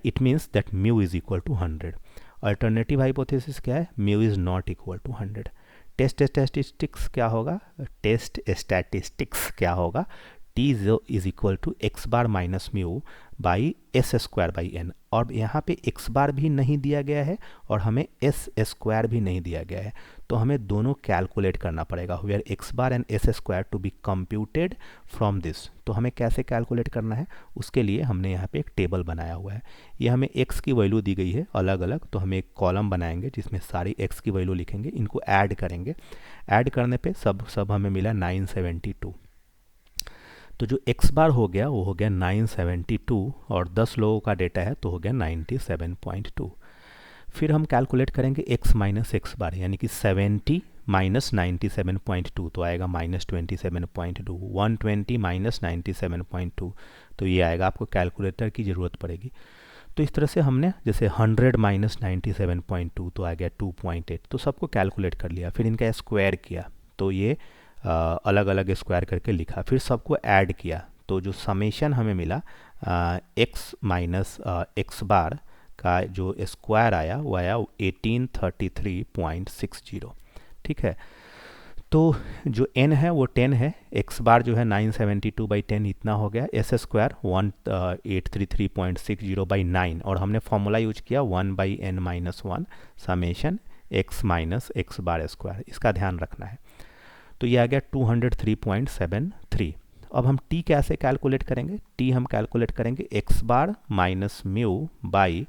It means that mu is equal to 100। Alternative hypothesis क्या है? Mu is not equal to 100। Test statistics क्या होगा? Test statistics क्या होगा? T is equal to X bar minus mu by S square by N. और यहाँ पे x बार भी नहीं दिया गया है और हमें एस स्क्वायर भी नहीं दिया गया है, तो हमें दोनों कैलकुलेट करना पड़ेगा। Where X bar and S square to be computed from this. तो हमें कैसे कैलकुलेट करना है, उसके लिए हमने यहाँ पे एक टेबल बनाया हुआ है। ये हमें एक्स की वैल्यू दी गई है अलग अलग, तो हम एक कॉलम बनाएंगे जिसमें सारी एक्स की वैल्यू लिखेंगे, इनको ऐड करेंगे। ऐड करने पे सब हमें मिला 972। तो जो x बार हो गया वो हो गया 972 और 10 लोगों का डेटा है तो हो गया 97.2। फिर हम कैलकुलेट करेंगे x माइनस एक्स बार, यानी कि 70 माइनस 97.2 तो आएगा माइनस 27.2। 120 माइनस 97.2 तो ये आएगा। आपको कैलकुलेटर की ज़रूरत पड़ेगी। तो इस तरह से हमने जैसे 100 माइनस 97.2 तो आ गया 2.8। तो सबको कैलकुलेट कर लिया, फिर इनका स्क्वायर किया तो ये अलग अलग स्क्वायर करके लिखा, फिर सबको ऐड किया तो जो समेशन हमें मिला x माइनस एक्स बार का जो स्क्वायर आया वो आया 1833.60। ठीक है, तो जो n है वो 10 है, x बार जो है 972/10 इतना हो गया, एस स्क्वायर 1833.60/9 और हमने फॉर्मूला यूज किया 1/n-1 summation x minus X bar square. इसका ध्यान रखना है। तो ये आ गया 203.73। अब हम t कैसे कैलकुलेट करेंगे? t हम कैलकुलेट करेंगे x bar minus mu by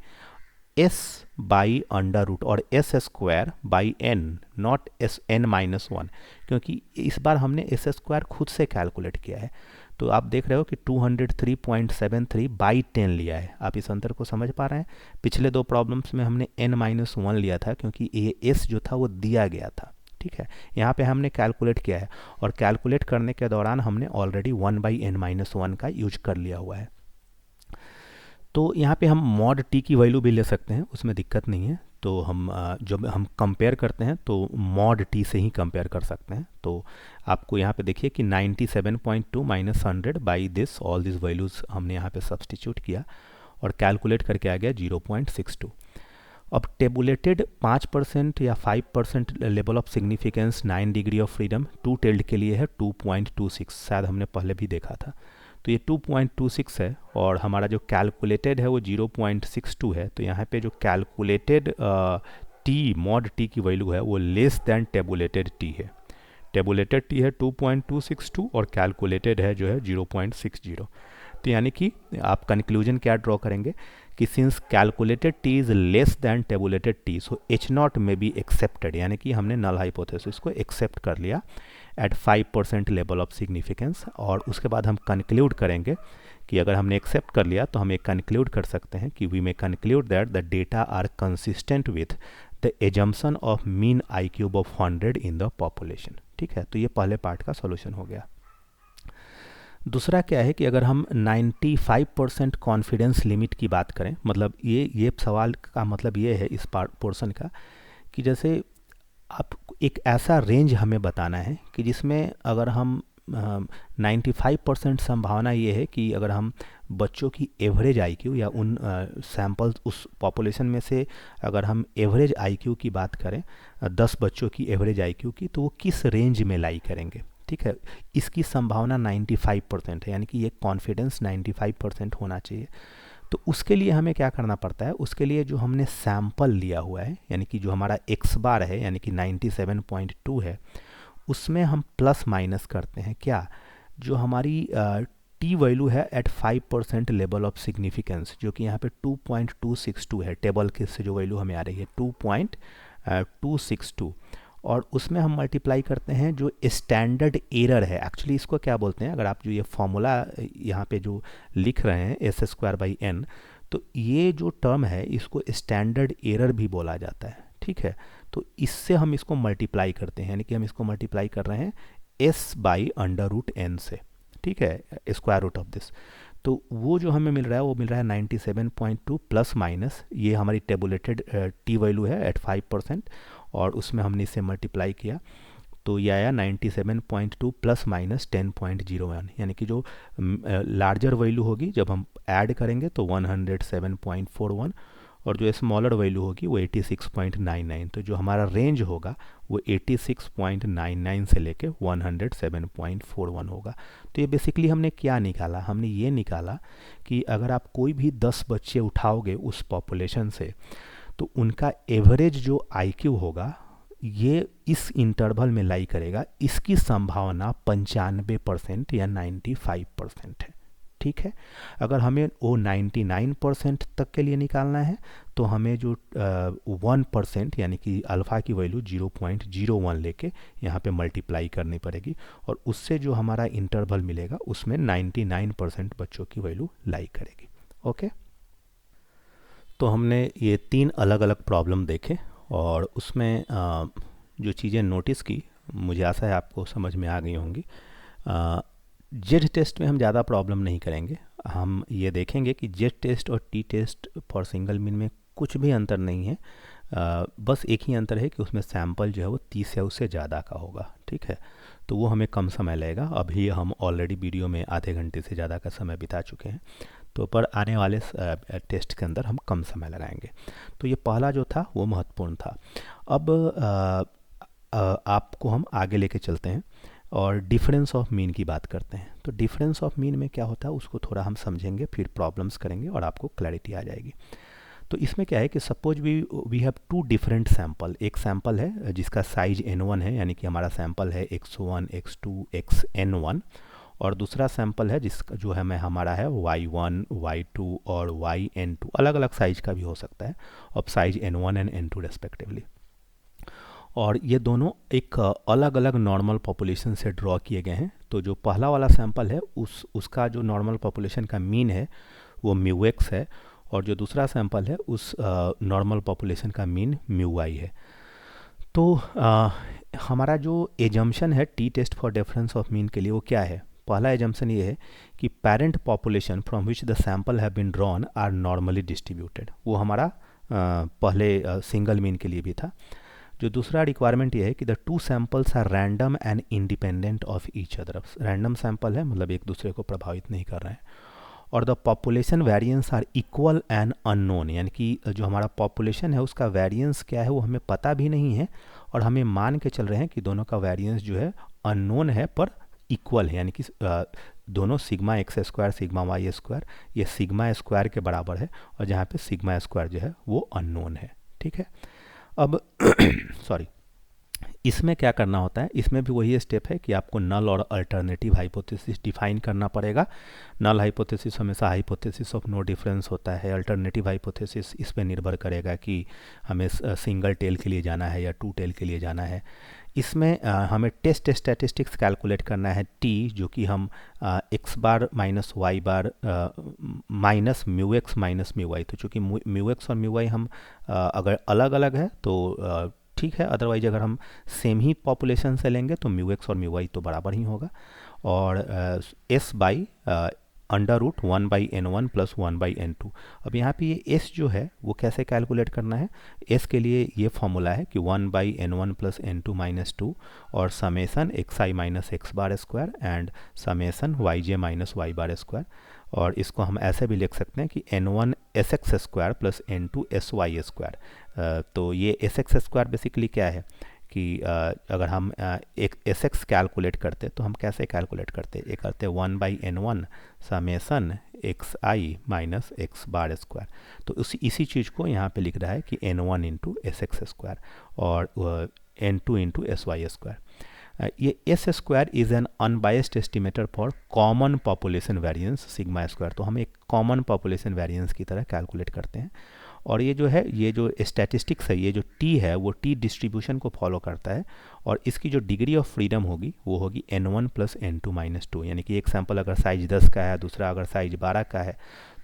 s by under root और s square by n, not S n minus 1, क्योंकि इस बार हमने s स्क्वायर खुद से कैलकुलेट किया है। तो आप देख रहे हो कि 203.73/10 लिया है। आप इस अंतर को समझ पा रहे हैं? पिछले दो प्रॉब्लम्स में हमने n-1 लिया था क्योंकि ये s जो था वो दिया गया था। ठीक है, यहाँ पे हमने कैलकुलेट किया है और कैलकुलेट करने के दौरान हमने ऑलरेडी 1/n-1 का यूज कर लिया हुआ है। तो यहाँ पे हम मॉड टी की वैल्यू भी ले सकते हैं, उसमें दिक्कत नहीं है। तो हम जब हम कंपेयर करते हैं तो मॉड टी से ही कंपेयर कर सकते हैं। तो आपको यहाँ पे देखिए कि 97.2 minus 100 by this, all this values हमने यहाँ पे सब्सटीट्यूट किया और कैलकुलेट करके आ गया 0.62। अब टेबुलेटेड 5% या 5% level of significance 9 degree of freedom to tailed के लिए है 2.26, शायद हमने पहले भी देखा था। तो ये 2.26 है और हमारा जो कैलकुलेटेड है वो 0.62 है। तो यहाँ पे जो कैलकुलेटेड टी मॉड टी की वैल्यू है वो लेस दैन टेबुलेटेड टी है। टेबुलेटेड टी है 2.262 और कैलकुलेटेड है जो है 0.60। तो यानी कि आप कंक्लूजन क्या ड्रॉ करेंगे कि since calculated T is less than tabulated T so H not में बी एक्सेप्टेड, यानी कि हमने नल हाइपोथेसिस को एक्सेप्ट कर लिया एट 5% लेवल ऑफ सिग्निफिकेंस। और उसके बाद हम कंक्लूड करेंगे कि अगर हमने एक्सेप्ट कर लिया तो हम एक कंक्लूड कर सकते हैं कि we may conclude that the data are consistent with the assumption of mean I Q of 100 in the population. ठीक है, तो ये पहले पार्ट का सॉल्यूशन हो गया। दूसरा क्या है कि अगर हम 95% कॉन्फिडेंस लिमिट की बात करें, मतलब ये सवाल का मतलब ये है इस पोर्शन का कि जैसे आप एक ऐसा रेंज हमें बताना है कि जिसमें अगर हम 95% संभावना ये है कि अगर हम बच्चों की एवरेज आईक्यू या उन सैम्पल्स उस पॉपुलेशन में से अगर हम एवरेज आईक्यू की बात करें 10 बच्चों की एवरेज आईक्यू की, तो वो किस रेंज में लाई करेंगे। ठीक है, इसकी संभावना 95% है, यानी कि ये कॉन्फिडेंस 95% होना चाहिए। तो उसके लिए हमें क्या करना पड़ता है? उसके लिए जो हमने सैम्पल लिया हुआ है, यानी कि जो हमारा एक्स बार है यानी कि 97.2 है, उसमें हम प्लस माइनस करते हैं। क्या? जो हमारी टी वैल्यू है एट 5% लेवल ऑफ सिग्निफिकेंस, जो कि यहाँ पे 2.262 है, टेबल के से जो वैल्यू हमें आ रही है 2.262, और उसमें हम मल्टीप्लाई करते हैं जो स्टैंडर्ड एरर है। एक्चुअली इसको क्या बोलते हैं, अगर आप जो ये फॉर्मूला यहाँ पे जो लिख रहे हैं S²/n, तो ये जो टर्म है इसको स्टैंडर्ड एरर भी बोला जाता है, ठीक है। तो इससे हम इसको मल्टीप्लाई करते हैं, यानी कि हम इसको मल्टीप्लाई कर रहे हैं S/√n से, ठीक है, स्क्वायर रूट ऑफ दिस। तो वो जो हमें मिल रहा है वो मिल रहा है 97.2 प्लस माइनस, ये हमारी टेबुलेटेड टी वैल्यू है एट 5%, और उसमें हमने इसे मल्टीप्लाई किया तो ये आया 97.2 प्लस माइनस 10.01, यानी कि जो लार्जर वैल्यू होगी जब हम ऐड करेंगे तो 107.41, और जो स्मॉलर वैल्यू होगी वो 86.99। तो जो हमारा रेंज होगा वो 86.99 से लेके 107.41 होगा। तो ये बेसिकली हमने क्या निकाला, हमने ये निकाला कि अगर आप कोई भी 10 बच्चे उठाओगे उस पॉपुलेशन से, तो उनका एवरेज जो आईक्यू होगा ये इस इंटरवल में लाई करेगा, इसकी संभावना 95% या 95% है, ठीक है। अगर हमें वो 99% तक के लिए निकालना है तो हमें जो 1% यानी कि अल्फ़ा की वैल्यू 0.01 लेके यहाँ पे मल्टीप्लाई करनी पड़ेगी, और उससे जो हमारा इंटरवल मिलेगा उसमें 99% बच्चों की वैल्यू लाई करेगी। ओके, तो हमने ये 3 अलग अलग प्रॉब्लम देखे, और उसमें जो चीज़ें नोटिस की, मुझे आशा है आपको समझ में आ गई होंगी। जेड टेस्ट में हम ज़्यादा प्रॉब्लम नहीं करेंगे, हम ये देखेंगे कि जेड टेस्ट और T test for single mean में कुछ भी अंतर नहीं है, बस एक ही अंतर है कि उसमें सैंपल जो है वो 30 या उससे ज़्यादा का होगा, ठीक है। तो वो हमें कम समय लगेगा, अभी हम ऑलरेडी वीडियो में आधे घंटे से ज़्यादा का समय बिता चुके हैं, तो पर आने वाले टेस्ट के अंदर हम कम समय लगाएंगे। तो ये पहला जो था वो महत्वपूर्ण था। अब आपको हम आगे लेके चलते हैं और डिफरेंस ऑफ मीन की बात करते हैं। तो डिफरेंस ऑफ मीन में क्या होता है उसको थोड़ा हम समझेंगे, फिर प्रॉब्लम्स करेंगे और आपको क्लैरिटी आ जाएगी। तो इसमें क्या है कि suppose we have 2 different sample, एक सैंपल है जिसका साइज n1 है, यानी कि हमारा सैंपल है x1 x2 xn1, और दूसरा सैंपल है जिसका जो है हमारा है y1 y2 और yn2, अलग अलग साइज का भी हो सकता है, अब size n1 and n2 respectively. और ये दोनों एक अलग अलग नॉर्मल पॉपुलेशन से ड्रॉ किए गए हैं। तो जो पहला वाला सैंपल है उसका जो नॉर्मल पॉपुलेशन का मीन है वो μx है, और जो दूसरा सैंपल है उस नॉर्मल पॉपुलेशन का मीन μy है। तो हमारा जो एजम्पशन है T test for difference of mean के लिए वो क्या है, पहला एजम्पशन ये है कि parent population from which the sample have been drawn are normally distributed, वो हमारा पहले सिंगल मीन के लिए भी था। जो दूसरा रिक्वायरमेंट ये है कि the 2 samples are random and independent of each other, random sample है मतलब एक दूसरे को प्रभावित नहीं कर रहे हैं, और the population variance are equal and unknown, यानी कि जो हमारा पॉपुलेशन है उसका वेरिएंस क्या है वो हमें पता भी नहीं है, और हमें मान के चल रहे हैं कि दोनों का वेरिएंस जो है अननोन है पर इक्वल है, यानी कि दोनों सिग्मा x² सिग्मा y², ये सिग्मा स्क्वायर के बराबर है, और जहाँ पे सिग्मा स्क्वायर जो है वो अननोन है, ठीक है। अब सॉरी, इसमें क्या करना होता है, इसमें भी वही स्टेप है कि आपको नल और अल्टरनेटिव हाइपोथेसिस डिफाइन करना पड़ेगा। नल हाइपोथेसिस हमेशा हाइपोथेसिस ऑफ नो डिफरेंस होता है, अल्टरनेटिव हाइपोथेसिस इस पे निर्भर करेगा कि हमें सिंगल टेल के लिए जाना है या 2 टेल के लिए जाना है। इसमें हमें टेस्ट स्टैटिस्टिक्स कैलकुलेट करना है टी, जो कि हम x बार माइनस वाई बार माइनस μx माइनस μy, तो चूँकि μx और μy हम अगर अलग अलग है तो ठीक है, अदरवाइज अगर हम सेम ही पॉपुलेशन से लेंगे तो μx और μy तो बराबर ही होगा, और s by √1/n1 plus 1/n2। अब यहाँ पे ये s जो है वो कैसे कैलकुलेट करना है, s के लिए ये फॉर्मूला है कि 1/n1 प्लस n2 माइनस 2 और summation xi minus x bar square and summation yj minus y bar square, और इसको हम ऐसे भी लिख सकते हैं कि n1 sx square plus n2 sy square. तो ये sx स्क्वायर बेसिकली क्या है कि अगर हम एक sx कैलकुलेट करते तो हम कैसे कैलकुलेट करते, ये करते 1/n1 summation xi minus x bar square. तो इसी चीज़ को यहाँ पे लिख रहा है कि n1 इंटू sx स्क्वायर और n2 इंटू sy स्क्वायर। ये S square is an unbiased estimator for common population variance sigma square. तो हम एक कॉमन पॉपुलेशन वेरिएंस की तरह कैलकुलेट करते हैं। और ये जो है, ये जो स्टैटिस्टिक्स है, ये जो टी है वो टी डिस्ट्रीब्यूशन को फॉलो करता है, और इसकी जो डिग्री ऑफ फ्रीडम होगी वो होगी n1 प्लस n2 - 2। यानी कि एक सैंपल अगर साइज 10 का है, दूसरा अगर साइज 12 का है,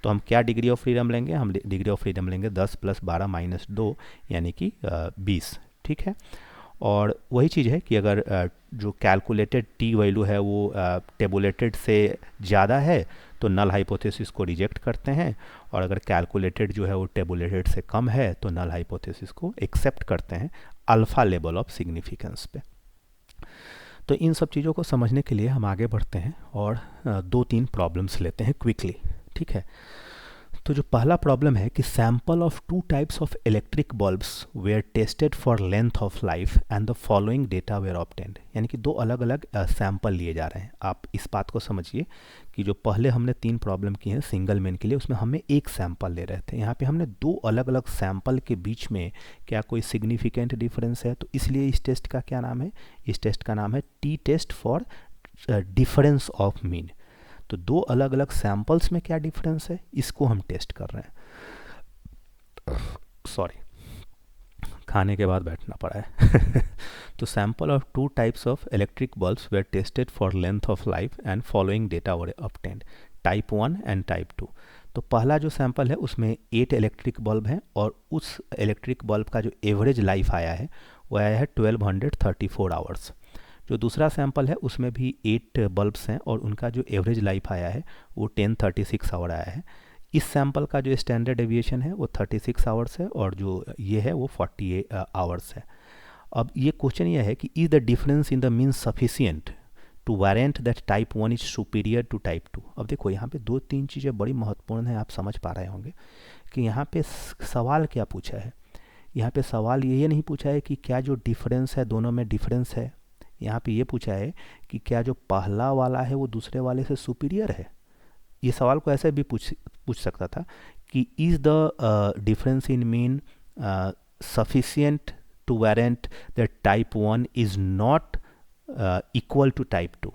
तो हम क्या डिग्री ऑफ फ्रीडम लेंगे? हम डिग्री ऑफ फ्रीडम लेंगे 10 + 12 - 2 यानी कि 20। ठीक है। और वही चीज़ है कि अगर जो कैलकुलेटेड टी वैल्यू है वो टेबुलेटेड से ज़्यादा है तो नल हाइपोथेसिस को रिजेक्ट करते हैं, और अगर कैलकुलेटेड जो है वो टेबुलेटेड से कम है तो नल हाइपोथेसिस को एक्सेप्ट करते हैं अल्फ़ा लेवल ऑफ सिग्निफिकेंस पे। तो इन सब चीज़ों को समझने के लिए हम आगे बढ़ते हैं और 2-3 प्रॉब्लम्स लेते हैं क्विकली। ठीक है। तो जो पहला प्रॉब्लम है कि sample of 2 types of electric bulbs were tested for length of life and the following data were obtained. यानी कि 2 अलग अलग सैंपल लिए जा रहे हैं। आप इस बात को समझिए कि जो पहले हमने 3 प्रॉब्लम की हैं सिंगल मेन के लिए, उसमें हमें एक सैंपल ले रहे थे। यहाँ पे हमने 2 अलग अलग सैंपल के बीच में क्या कोई सिग्निफिकेंट डिफरेंस है, तो इसलिए इस टेस्ट का क्या नाम है? इस टेस्ट का नाम है T test for difference of mean. तो 2 अलग अलग सैंपल्स में क्या डिफरेंस है, इसको हम टेस्ट कर रहे हैं। सॉरी, खाने के बाद बैठना पड़ा है। तो sample of 2 types of electric bulbs were tested for length of life and following data were obtained, type 1 and type 2। तो पहला जो सैंपल है उसमें 8 इलेक्ट्रिक बल्ब हैं, और उस इलेक्ट्रिक बल्ब का जो एवरेज लाइफ आया है वो आया है 1234 आवर्स। जो दूसरा सैंपल है उसमें भी 8 बल्ब्स हैं, और उनका जो एवरेज लाइफ आया है वो 1036 आवर आया है। इस सैंपल का जो स्टैंडर्ड डेविएशन है वो 36 आवर्स है, और जो ये है वो 48 आवर्स है। अब ये क्वेश्चन ये है कि is the difference in the mean sufficient to warrant that type 1 is superior to type 2। अब देखो यहाँ पे 2-3 चीज़ें बड़ी महत्वपूर्ण हैं, आप समझ पा रहे होंगे कि यहाँ पे सवाल क्या पूछा है। यहाँ पे सवाल ये नहीं पूछा है कि क्या जो डिफरेंस है दोनों में डिफरेंस है। यहाँ पे ये पूछा है कि क्या जो पहला वाला है वो दूसरे वाले से सुपीरियर है। ये सवाल को ऐसे भी पूछ सकता था कि is the difference in mean sufficient to warrant that type 1 is not equal to type 2,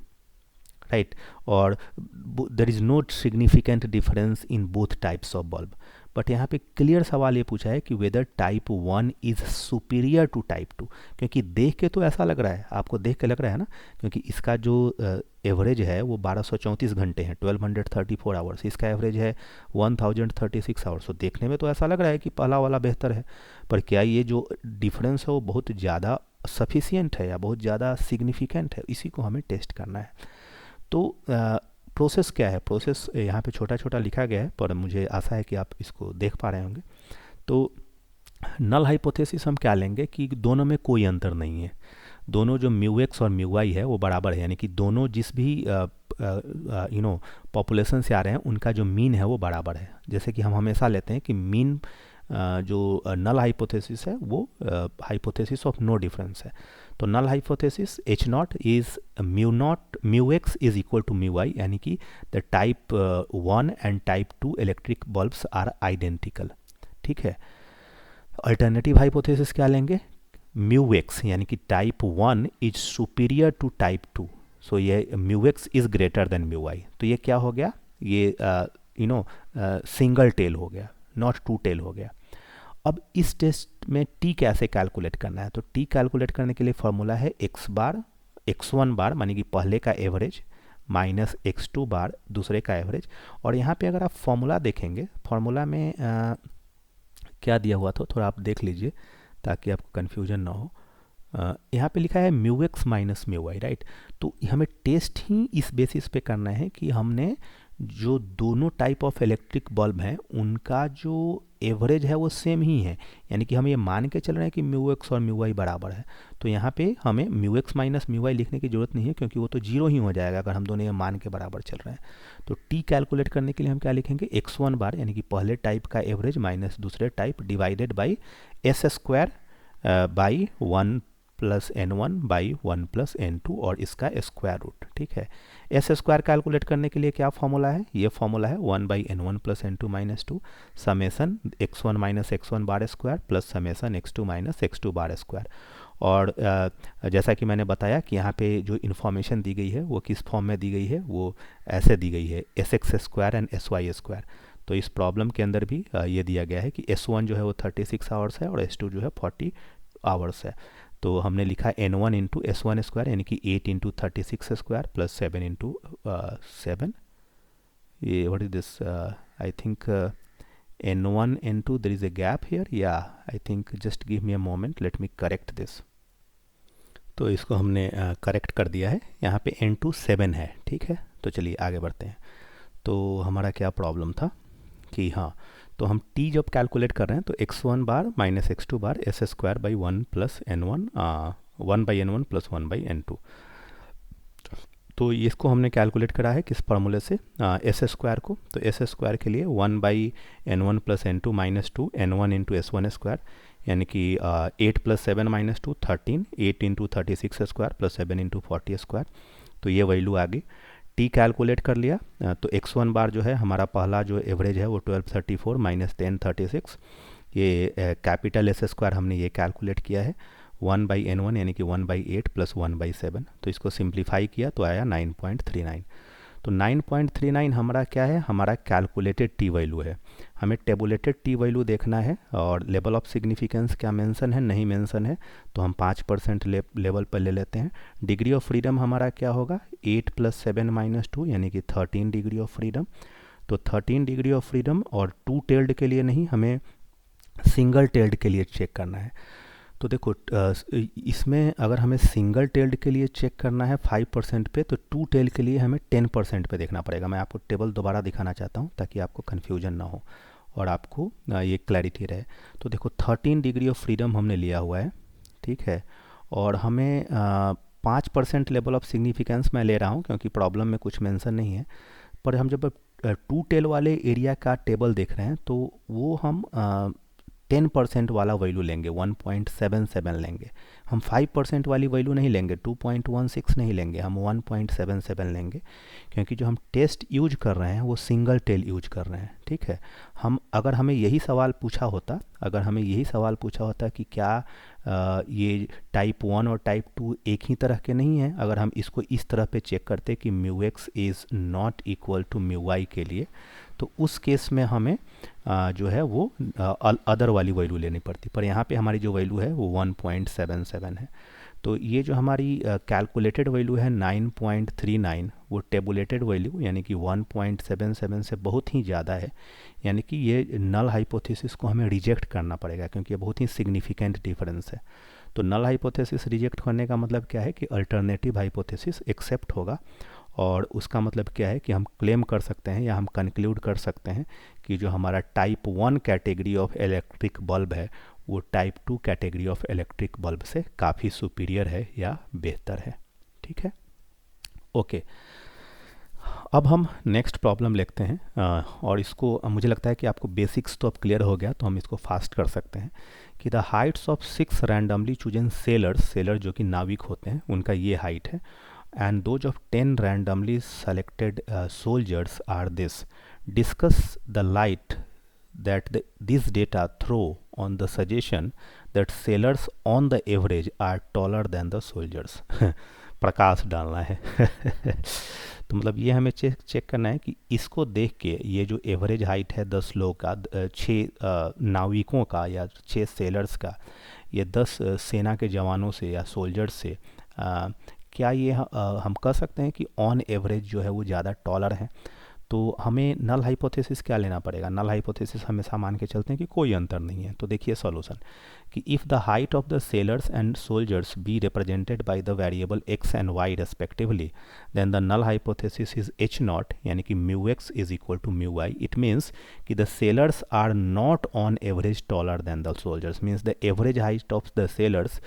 right, और there is no significant difference in both types of bulb. But यहाँ पे क्लियर सवाल ये पूछा है कि whether type 1 is superior to type 2, क्योंकि देख के तो ऐसा लग रहा है, आपको देख के लग रहा है ना, क्योंकि इसका जो एवरेज है वो 1234 घंटे हैं, 1234 आवर्स, इसका एवरेज है 1036 आवर्स। तो देखने में तो ऐसा लग रहा है कि पहला वाला बेहतर है, पर क्या ये जो डिफरेंस है वो बहुत ज़्यादा सफिशिएंट है या बहुत ज़्यादा सिग्निफिकेंट है, इसी को हमें टेस्ट करना है। तो प्रोसेस क्या है? प्रोसेस यहाँ पे छोटा छोटा लिखा गया है, पर मुझे आशा है कि आप इसको देख पा रहे होंगे। तो नल हाइपोथेसिस हम क्या लेंगे कि दोनों में कोई अंतर नहीं है, दोनों जो म्यू एक्स और म्यू वाई है वो बराबर है, यानी कि दोनों जिस भी पॉपुलेशन से आ रहे हैं उनका जो मीन है वो बराबर है। जैसे कि हम हमेशा लेते हैं कि मीन जो नल हाइपोथेसिस है वो हाइपोथेसिस ऑफ नो डिफरेंस है। तो null hypothesis H not is mu X is equal to mu Y, यानी कि the type 1 and type 2 electric bulbs are identical. ठीक है। अल्टरनेटिव हाइपोथेसिस क्या लेंगे? म्यू एक्स यानी कि type 1 is superior to type 2, so ये mu X is greater than mu Y. तो ये क्या हो गया? ये सिंगल टेल हो गया, नॉट टू टेल हो गया। अब इस टेस्ट में टी कैसे कैलकुलेट करना है? तो टी कैलकुलेट करने के लिए फॉर्मूला है x1 बार मानी कि पहले का एवरेज माइनस x2 बार दूसरे का एवरेज। और यहाँ पे अगर आप फॉर्मूला देखेंगे, फॉर्मूला में क्या दिया हुआ था थोड़ा आप देख लीजिए ताकि आपको कन्फ्यूजन ना हो। यहाँ पे लिखा है mu X minus mu Y, right. तो हमें टेस्ट ही इस बेसिस पे करना है कि हमने जो दोनों टाइप ऑफ इलेक्ट्रिक बल्ब हैं उनका जो एवरेज है वो सेम ही है, यानी कि हम ये मान के चल रहे हैं कि म्यू एक्स और म्यू वाई बराबर है। तो यहाँ पे हमें mu X minus mu Y लिखने की ज़रूरत नहीं है, क्योंकि वो तो जीरो ही हो जाएगा अगर हम दोनों ये मान के बराबर चल रहे हैं। तो टी कैलकुलेट करने के लिए हम क्या लिखेंगे? x1 बार यानी कि पहले टाइप का एवरेज माइनस दूसरे type divided by S square by 1 plus n1 by 1 plus n2 और इसका स्क्वायर रूट। ठीक है। एस स्क्वायर कैलकुलेट करने के लिए क्या फॉर्मूला है? ये फॉर्मूला है 1 by n1 plus n2 minus 2 summation x1 minus x1 bar square plus summation x2 minus x2 bar square. और जैसा कि मैंने बताया कि यहाँ पे जो इन्फॉर्मेशन दी गई है वो किस फॉर्म में दी गई है, वो ऐसे दी गई है SX² एंड SY²। तो इस प्रॉब्लम के अंदर भी ये दिया गया है कि S1 जो है वो 36 आवर्स है और S2 जो है 40 आवर्स है। तो हमने लिखा N1 इंटू S1² यानी कि 8 इंटू 36² प्लस 7 इंटू 7, ये what is this, I think N1 N2 there is a gap here, yeah I think just give me a moment, let me correct this। तो इसको हमने करेक्ट कर दिया है, यहाँ पे N2 7 है, ठीक है। तो चलिए आगे बढ़ते हैं। तो हमारा क्या प्रॉब्लम था कि हाँ, तो हम t जब कैलकुलेट कर रहे हैं तो x1 bar minus x2 bar S² by 1 plus N1 1 by N1 plus 1 by N2। तो इसको हमने कैलकुलेट करा है किस फार्मूले से, S² को। तो S² के लिए 1 by N1 plus N2 minus 2 N1 into S1², यानी कि 8 plus 7 minus 2 13, 8 into 36² plus 7 into 40²। तो ये वैल्यू आ गई। टी कैलकुलेट कर लिया, तो x1 बार जो है हमारा पहला जो एवरेज है वो 1234 माइनस 1036, ये कैपिटल S² हमने ये कैलकुलेट किया है। 1 बाई N1 यानी कि 1 बाई 8 प्लस 1 बाई 7, तो इसको सिंप्लीफाई किया तो आया 9.39। तो 9.39 हमारा क्या है, हमारा कैलकुलेटेड टी वैल्यू है। हमें टेबुलेटेड टी वैल्यू देखना है और लेवल ऑफ सिग्निफिकेंस क्या मेंशन है, नहीं मेंशन है, तो हम 5% लेवल पर ले लेते हैं। डिग्री ऑफ फ्रीडम हमारा क्या होगा, 8 प्लस 7 माइनस 2 यानी कि 13 डिग्री ऑफ फ्रीडम। तो 13 डिग्री ऑफ फ्रीडम, और 2 टेल्ड के लिए नहीं, हमें सिंगल टेल्ड के लिए चेक करना है। तो देखो इसमें अगर हमें सिंगल टेल्ड के लिए चेक करना है 5% पे, तो 2 टेल के लिए हमें 10% पे देखना पड़ेगा। मैं आपको टेबल दोबारा दिखाना चाहता हूँ ताकि आपको कन्फ्यूजन ना हो और आपको ये क्लैरिटी रहे। तो देखो 13 डिग्री ऑफ फ्रीडम हमने लिया हुआ है, ठीक है, और हमें 5% लेवल ऑफ सिग्निफिकेंस मैं ले रहा हूँ क्योंकि प्रॉब्लम में कुछ मेंशन नहीं है। पर हम जब 2 टेल वाले एरिया का टेबल देख रहे हैं तो वो हम 10% वाला वैल्यू लेंगे, 1.77 लेंगे। हम 5% वाली वैल्यू नहीं लेंगे, 2.16 नहीं लेंगे, हम 1.77 लेंगे, क्योंकि जो हम टेस्ट यूज कर रहे हैं वो सिंगल टेल यूज कर रहे हैं, ठीक है। अगर हमें यही सवाल पूछा होता कि क्या ये टाइप 1 और टाइप 2 एक ही तरह के नहीं हैं, अगर हम इसको इस तरह पे चेक करते कि μx is not equal to μy के लिए, तो उस केस में हमें जो है वो अदर वाली वैल्यू लेनी पड़ती। पर यहाँ पे हमारी जो वैल्यू है वो 1.77 है। तो ये जो हमारी कैलकुलेटेड वैल्यू है 9.39, वो टेबुलेटेड वैल्यू यानी कि 1.77 से बहुत ही ज़्यादा है, यानी कि ये नल हाइपोथेसिस को हमें रिजेक्ट करना पड़ेगा क्योंकि ये बहुत ही सिग्निफिकेंट डिफरेंस है। तो नल हाइपोथेसिस रिजेक्ट करने का मतलब क्या है कि अल्टरनेटिव हाइपोथेसिस एक्सेप्ट होगा, और उसका मतलब क्या है कि हम क्लेम कर सकते हैं या हम कंक्लूड कर सकते हैं कि जो हमारा type 1 category of electric bulb है वो type 2 category of electric bulb से काफ़ी सुपीरियर है या बेहतर है, ठीक है। ओके, अब हम नेक्स्ट प्रॉब्लम लिखते हैं, और इसको मुझे लगता है कि आपको बेसिक्स तो अब क्लियर हो गया, तो हम इसको फास्ट कर सकते हैं कि the Heights of 6 randomly chosen seller जो कि नाविक होते हैं, उनका ये हाइट है, and those of 10 randomly selected soldiers are this. Discuss the light that this data throw on the suggestion that sailors on the average are taller than the soldiers. प्रकाश डालना है। तो मतलब ये हमें चेक करना है कि इसको देख के ये जो एवरेज हाइट है 10 लोगों का, 6 नाविकों का या 6 सेलर्स का, ये 10 सेना के जवानों से या सोल्जर्स से क्या ये हम कह सकते हैं कि ऑन एवरेज जो है वो ज़्यादा टॉलर है। तो हमें नल हाइपोथेसिस क्या लेना पड़ेगा, नल हाइपोथेसिस हमेशा मान के चलते हैं कि कोई अंतर नहीं है। तो देखिए सॉल्यूशन कि if the height of the sailors and soldiers be represented by the variable x and y respectively, then the null hypothesis is h0 यानी कि μx is equal to μy। It means कि the sailors are not on average taller than the soldiers, means the average height of the sailors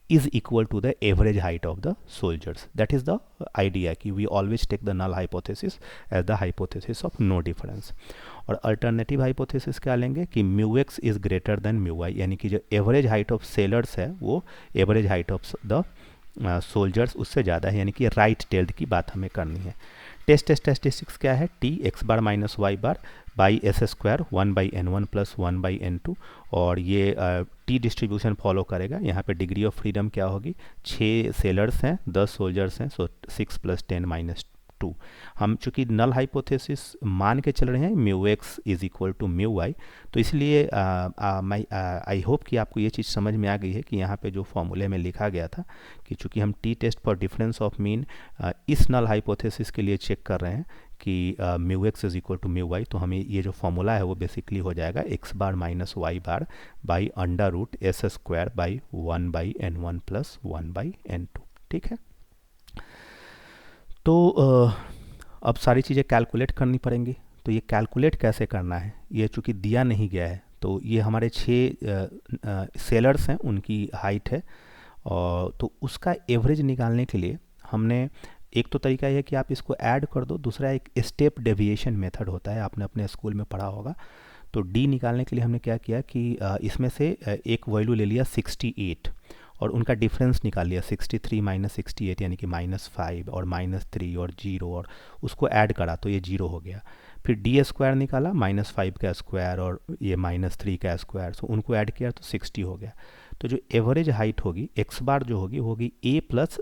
is equal to the average height of the soldiers. That is the idea कि we always take the null hypothesis as the hypothesis of no difference. और alternative hypothesis क्या लेंगे कि μx is greater than μy, यानी कि जो average height of sailors है वो average height of the soldiers उससे ज़्यादा है, यानी कि राइट टेल्ड की बात हमें करनी है। टेस्ट स्टैटिस्टिक्स क्या है? T X bar minus Y bar by S square 1/n1 plus 1/n2, और ये टी डिस्ट्रीब्यूशन फॉलो करेगा। यहाँ पे डिग्री ऑफ फ्रीडम क्या होगी? 6 सेलर्स हैं, 10 सोल्जर्स हैं, सो 6 + 10 - 2। हम चूंकि नल हाइपोथेसिस मान के चल रहे हैं mu X is equal to mu Y, तो इसलिए आई होप कि आपको ये चीज़ समझ में आ गई है कि यहाँ पे जो फॉर्मूले में लिखा गया था कि चूंकि हम T test for difference of mean इस नल हाइपोथेसिस के लिए चेक कर रहे हैं कि mu X is equal to mu Y, तो हमें ये जो फॉर्मूला है वो बेसिकली हो जाएगा X bar minus Y bar by under root S square by 1/n1 plus 1/n2। ठीक है, तो अब सारी चीज़ें कैलकुलेट करनी पड़ेंगी। तो ये कैलकुलेट कैसे करना है? ये चूँकि दिया नहीं गया है, तो ये हमारे 6 सेलर्स हैं, उनकी हाइट है, और तो उसका एवरेज निकालने के लिए हमने एक तो तरीका ये है कि आप इसको ऐड कर दो, दूसरा एक स्टेप डेविएशन मेथड होता है, आपने अपने स्कूल में पढ़ा होगा। तो डी निकालने के लिए हमने क्या किया कि इसमें से एक वैल्यू ले लिया 68 और उनका डिफरेंस निकाल लिया 63 - 68 यानी कि -5 और -3 और 0, और उसको ऐड करा तो ये 0 हो गया। फिर डी स्क्वायर निकाला, -5 का स्क्वायर और ये -3 का स्क्वायर, सो उनको ऐड किया तो 60 हो गया। तो जो एवरेज हाइट होगी एक्स बार जो होगी A plus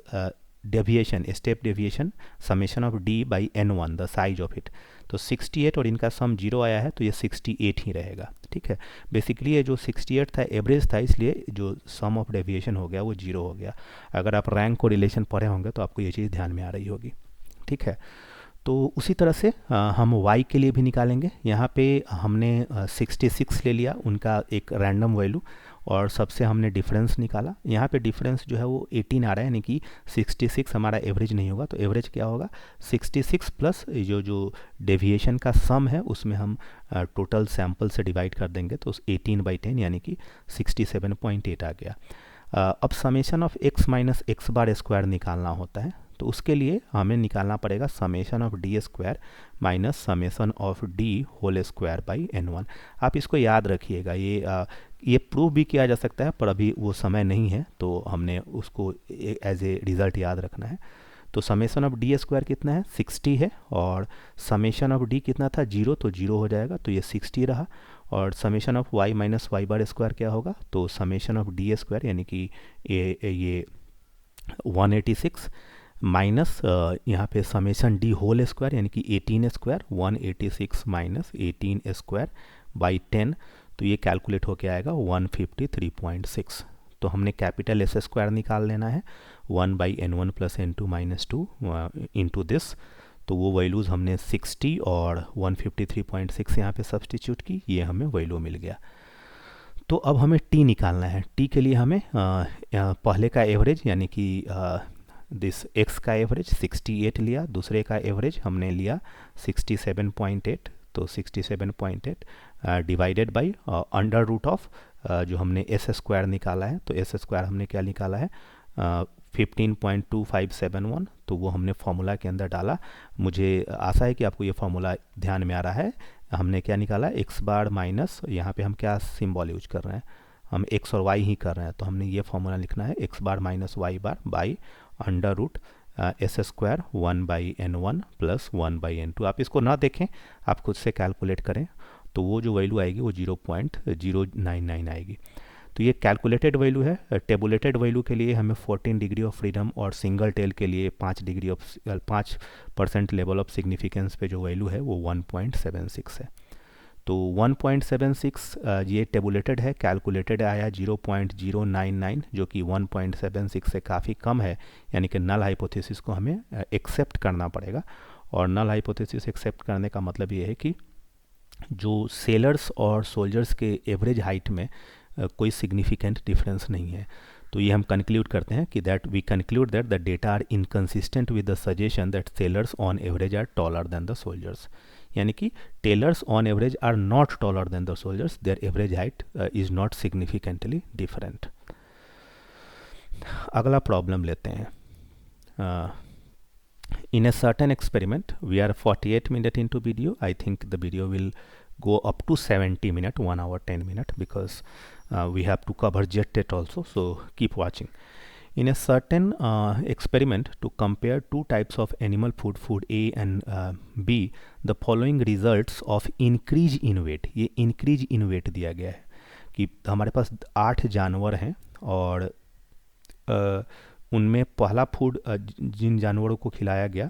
deviation, step deviation, summation of D by n1 the size of it. तो 68 और इनका सम 0 आया है, तो ये 68 ही रहेगा। ठीक है, बेसिकली ये जो 68 था एवरेज था, इसलिए जो सम ऑफ डेविएशन हो गया वो 0 हो गया। अगर आप रैंक को रिलेशन पढ़े होंगे तो आपको ये चीज़ ध्यान में आ रही होगी। ठीक है, तो उसी तरह से हम y के लिए भी निकालेंगे। यहाँ पे हमने 66 ले लिया, उनका एक रैंडम वैल्यू, और सबसे हमने डिफरेंस निकाला। यहाँ पे डिफरेंस जो है वो 18 आ रहा है, यानी कि 66 हमारा एवरेज नहीं होगा, तो एवरेज क्या होगा? 66 प्लस जो डेविएशन का सम है उसमें हम टोटल सैंपल से डिवाइड कर देंगे, तो 18/10 यानी कि 67.8 आ गया। अब summation of x minus X bar square निकालना होता है, तो उसके लिए हमें निकालना पड़ेगा summation of D square minus summation of D whole square by n1। आप इसको याद रखिएगा, ये प्रूव भी किया जा सकता है, पर अभी वो समय नहीं है, तो हमने उसको एज ए रिज़ल्ट याद रखना है। तो समेशन ऑफ डी स्क्वायर कितना है? 60 है, और समेशन ऑफ डी कितना था? 0, तो 0 हो जाएगा, तो ये 60 रहा। और summation of y minus Y bar square क्या होगा? तो समेशन ऑफ डी स्क्वायर यानी कि ये 186 माइनस यहाँ पे समेशन डी होल स्क्वायर यानी कि 18 स्क्वायर, 186 माइनस 18 स्क्वायर बाई 10, तो ये कैलकुलेट होके आएगा 153.6। तो हमने कैपिटल एस स्क्वायर निकाल लेना है, 1/n1 plus n2 - 2 into this. तो वो वैल्यूज़ हमने 60 और 153.6 यहाँ पे सब्सटीट्यूट की, ये हमें वैल्यू मिल गया। तो अब हमें टी निकालना है। टी के लिए हमें पहले का एवरेज यानी कि दिस एक्स का एवरेज 68 लिया, दूसरे का एवरेज हमने लिया 67.8, तो 67.8 divided by under root of जो हमने एस स्क्वायर निकाला है, तो एस स्क्वायर हमने क्या निकाला है? 15.2571, तो वो हमने फार्मूला के अंदर डाला। मुझे आशा है कि आपको ये फार्मूला ध्यान में आ रहा है। हमने क्या निकाला? एक्स बार माइनस, यहाँ पे हम क्या सिंबल यूज कर रहे हैं? हम एक्स और वाई ही कर रहे हैं, तो हमने ये फार्मूला लिखना है X bar minus Y bar by under root S square 1/n1 plus 1/n2। आप इसको ना देखें, आप खुद से कैलकुलेट करें, तो वो जो वैल्यू आएगी वो 0.099 आएगी। तो ये कैलकुलेटेड वैल्यू है। टेबुलेटेड वैल्यू के लिए हमें 14 डिग्री ऑफ फ्रीडम और सिंगल टेल के लिए 5% लेवल ऑफ सिग्निफिकेंस पे जो वैल्यू है वो 1.76 है। तो 1.76 ये टेबुलेटेड है, कैलकुलेटेड आया 0.099, जो कि 1.76 से काफ़ी कम है, यानी कि नल हाइपोथेसिस को हमें एक्सेप्ट करना पड़ेगा। और नल हाइपोथेसिस एक्सेप्ट करने का मतलब ये है कि जो सेलर्स और सोल्जर्स के एवरेज हाइट में कोई सिग्निफिकेंट डिफरेंस नहीं है। तो ये हम कंक्लूड करते हैं कि we conclude that the data are inconsistent with the suggestion that sailors on average are taller than the soldiers, यानी कि tailors on average are not taller than the soldiers, their average height is not significantly different. अगला problem लेते हैं। In a certain experiment, we are 48 minutes into video. I think the video will go up to 70 minutes, 1 hour 10 minutes, because we have to cover jet also. So keep watching. In a certain experiment to compare two types of animal food, food A and B, the following results of increase in weight, ये increase in weight दिया गया है कि हमारे पास 8 जानवर हैं और उनमें पहला फूड जिन जानवरों को खिलाया गया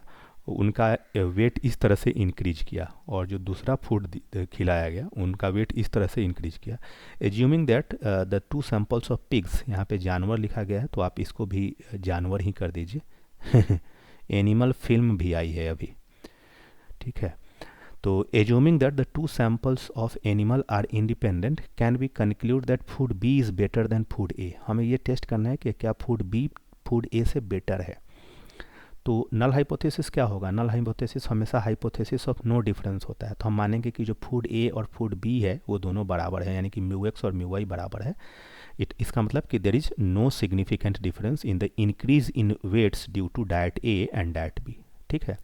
उनका वेट इस तरह से इंक्रीज किया और जो दूसरा फूड खिलाया गया उनका वेट इस तरह से इंक्रीज किया। Assuming that the two samples of pigs, यहाँ पे जानवर लिखा गया है तो आप इसको भी जानवर ही कर दीजिए एनिमल फिल्म भी आई है अभी, ठीक है। तो assuming that the two samples of animal are independent can be concluded that food B is better than food A. हमें ये टेस्ट करना है कि क्या फूड बी फूड ए से बेटर है। तो नल हाइपोथेसिस क्या होगा? नल हाइपोथेसिस हमेशा हाइपोथेसिस ऑफ नो डिफरेंस होता है। तो हम मानेंगे कि जो फूड ए और फूड बी है वो दोनों बराबर है, यानी कि म्यू एक्स और म्यू वाई बराबर है। इसका मतलब कि there is no significant difference in the increase in weights due to diet A and diet B, ठीक है।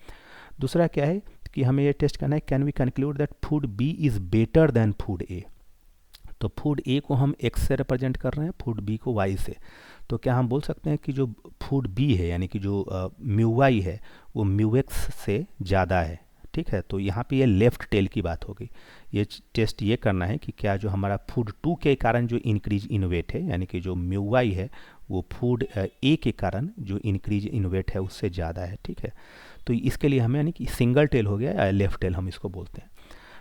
दूसरा क्या है कि हमें ये टेस्ट करना है, can we conclude that food B is better than food A. तो फूड ए को हम एक्स से रिप्रेजेंट कर रहे हैं, फूड बी को वाई से। तो क्या हम बोल सकते हैं कि जो फूड बी है यानी कि जो म्यू वाई है वो म्यू एक्स से ज़्यादा है, ठीक है। तो यहाँ पे ये लेफ्ट टेल की बात होगी। ये टेस्ट ये करना है कि क्या जो हमारा फूड टू के कारण जो इंक्रीज इन वेट है यानी कि जो म्यू वाई है वो फूड ए के कारण जो इंक्रीज इन वेट है उससे ज़्यादा है, ठीक है। तो इसके लिए हमें यानी कि सिंगल टेल हो गया या लेफ्ट टेल हम इसको बोलते हैं।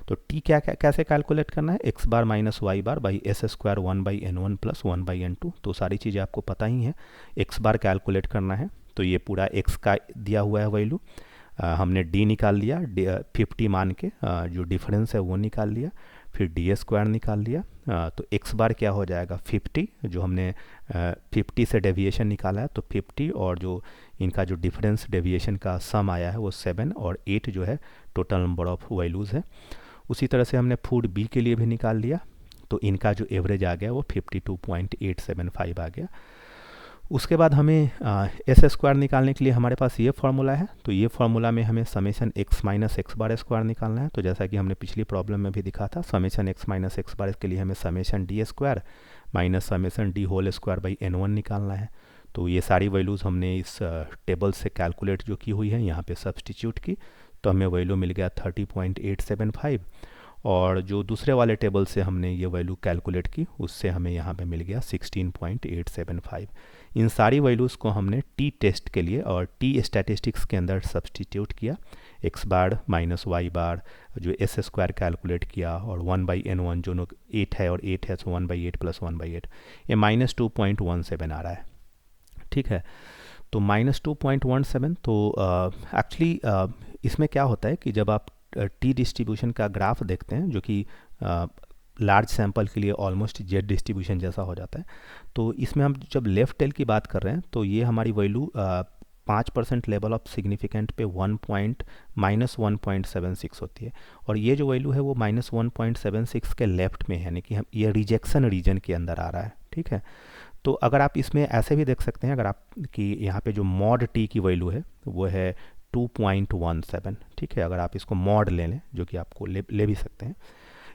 तो टी कैसे कैलकुलेट करना है? X bar minus Y bar by S square 1/n1 plus 1/n2। तो सारी चीज़ें आपको पता ही हैं। एक्स बार कैलकुलेट करना है तो ये पूरा एक्स का दिया हुआ है वैल्यू, हमने डी निकाल लिया 50 मान के, जो डिफरेंस है वो निकाल लिया, फिर डी स्क्वायर निकाल लिया। तो एक्स बार क्या हो जाएगा 50, जो हमने 50 से डेविएशन निकाला है तो 50 और जो इनका जो डिफरेंस डेविएशन का सम आया है वो 7 और 8 जो है टोटल नंबर ऑफ वैल्यूज़ है। उसी तरह से हमने फूड बी के लिए भी निकाल लिया तो इनका जो एवरेज आ गया वो 52.875 आ गया। उसके बाद हमें एस स्क्वायर निकालने के लिए हमारे पास ये फार्मूला है। तो ये फार्मूला में हमें summation X minus X bar square निकालना है। तो जैसा कि हमने पिछली प्रॉब्लम में भी दिखा था, summation X minus X bar के लिए हमें summation D square minus summation D whole square by n1 निकालना है। तो ये सारी वैल्यूज़ हमने इस टेबल से कैलकुलेट जो की हुई है यहाँ पे सब्सटीट्यूट की, तो हमें वैल्यू मिल गया 30.875। और जो दूसरे वाले टेबल से हमने ये वैल्यू कैलकुलेट की उससे हमें यहाँ पे मिल गया 16.875। इन सारी वैल्यूज़ को हमने टी टेस्ट के लिए और टी स्टैटिस्टिक्स के अंदर सब्सटीट्यूट किया, एक्स बार माइनस वाई बार जो एस स्क्वायर कैलकुलेट किया और 1/n1 जो 8 है और 8 है तो 1/8 प्लस 1/8 ये -2.17 आ रहा है, ठीक है। तो -2.17 तो एक्चुअली इसमें क्या होता है कि जब आप टी डिस्ट्रीब्यूशन का ग्राफ देखते हैं जो कि लार्ज सैंपल के लिए ऑलमोस्ट जेड डिस्ट्रीब्यूशन जैसा हो जाता है, तो इसमें हम जब लेफ्ट टेल की बात कर रहे हैं तो ये हमारी वैल्यू 5% लेवल ऑफ सिग्निफिकेंट पे -1.76 होती है और ये जो वैल्यू है वो -1.76 के लेफ्ट में है, यानी कि हम ये रिजेक्शन रीजन के अंदर आ रहा है, ठीक है। तो अगर आप इसमें ऐसे भी देख सकते हैं, अगर आप कि यहाँ पे जो मॉड टी की वैल्यू है वो है 2.17, ठीक है। अगर आप इसको मॉड ले लें जो कि आपको ले भी सकते हैं,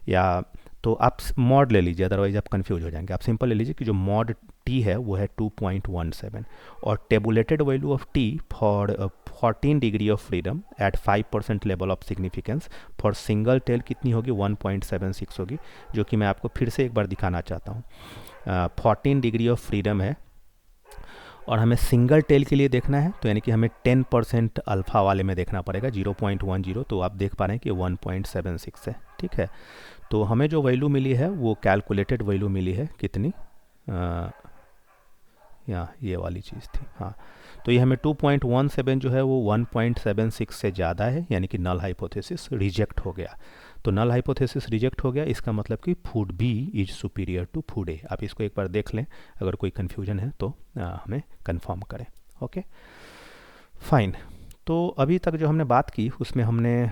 या तो आप मॉड ले लीजिए, अदरवाइज आप कंफ्यूज हो जाएंगे। आप सिंपल ले लीजिए कि जो मॉड टी है वो है 2.17 और tabulated value of T for 14 degree of freedom at 5% level of significance for single tail कितनी होगी 1.76 होगी, जो कि मैं आपको फिर से एक बार दिखाना चाहता हूँ। 14 डिग्री ऑफ फ्रीडम है और हमें सिंगल टेल के लिए देखना है, तो यानी कि हमें 10% अल्फ़ा वाले में देखना पड़ेगा 0.10, तो आप देख पा रहे हैं कि 1.76 है, ठीक है। तो हमें जो वैल्यू मिली है वो कैलकुलेटेड वैल्यू मिली है कितनी, ये वाली चीज़ थी, हाँ। तो ये हमें 2.17 जो है वो 1.76 से ज़्यादा है, यानी कि नल हाइपोथेसिस रिजेक्ट हो गया। तो नल हाइपोथेसिस रिजेक्ट हो गया, इसका मतलब कि food B is superior to food A. आप इसको एक बार देख लें, अगर कोई कन्फ्यूजन है तो हमें कंफर्म करें, ओके फाइन। तो अभी तक जो हमने बात की उसमें हमने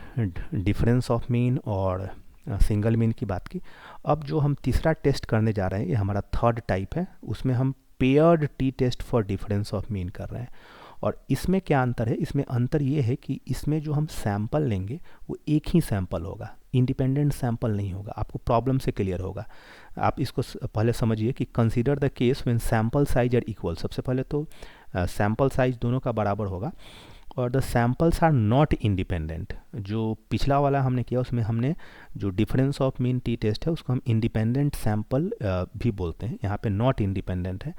डिफरेंस ऑफ मीन और सिंगल मीन की बात की। अब जो हम तीसरा टेस्ट करने जा रहे हैं ये हमारा थर्ड टाइप है, उसमें हम paired T test for difference of mean कर रहे हैं। और इसमें क्या अंतर है, इसमें अंतर ये है कि इसमें जो हम सैंपल लेंगे वो एक ही सैंपल होगा, इंडिपेंडेंट सैंपल नहीं होगा। आपको प्रॉब्लम से क्लियर होगा। आप इसको पहले समझिए कि consider the case when sample size are equal. सबसे पहले तो सैंपल साइज दोनों का बराबर होगा और the samples are not independent. जो पिछला वाला हमने किया उसमें हमने जो difference of mean T test है उसको हम इंडिपेंडेंट सैंपल भी बोलते हैं, यहाँ पे नॉट इंडिपेंडेंट है।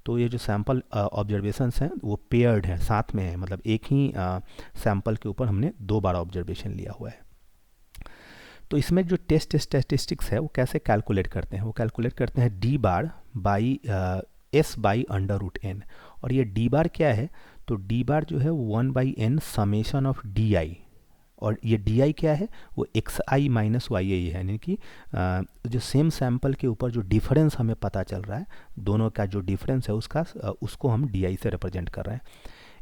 तो ये जो सैंपल ऑब्जर्वेशंस हैं वो पेयर्ड हैं, साथ में है, मतलब एक ही सैंपल के ऊपर हमने 2 बार ऑब्जर्वेशन लिया हुआ है। तो इसमें जो टेस्ट स्टैटिस्टिक्स है वो कैसे कैलकुलेट करते हैं, वो कैलकुलेट करते हैं D bar by S by under root N. और ये डी बार क्या है, तो डी बार जो है 1/n summation of D I, और ये डी आई क्या है, वो एक्स आई माइनस वाई आई है, यानी कि जो सेम सैंपल के ऊपर जो डिफरेंस हमें पता चल रहा है, दोनों का जो डिफरेंस है उसको हम डी आई से रिप्रेजेंट कर रहे हैं।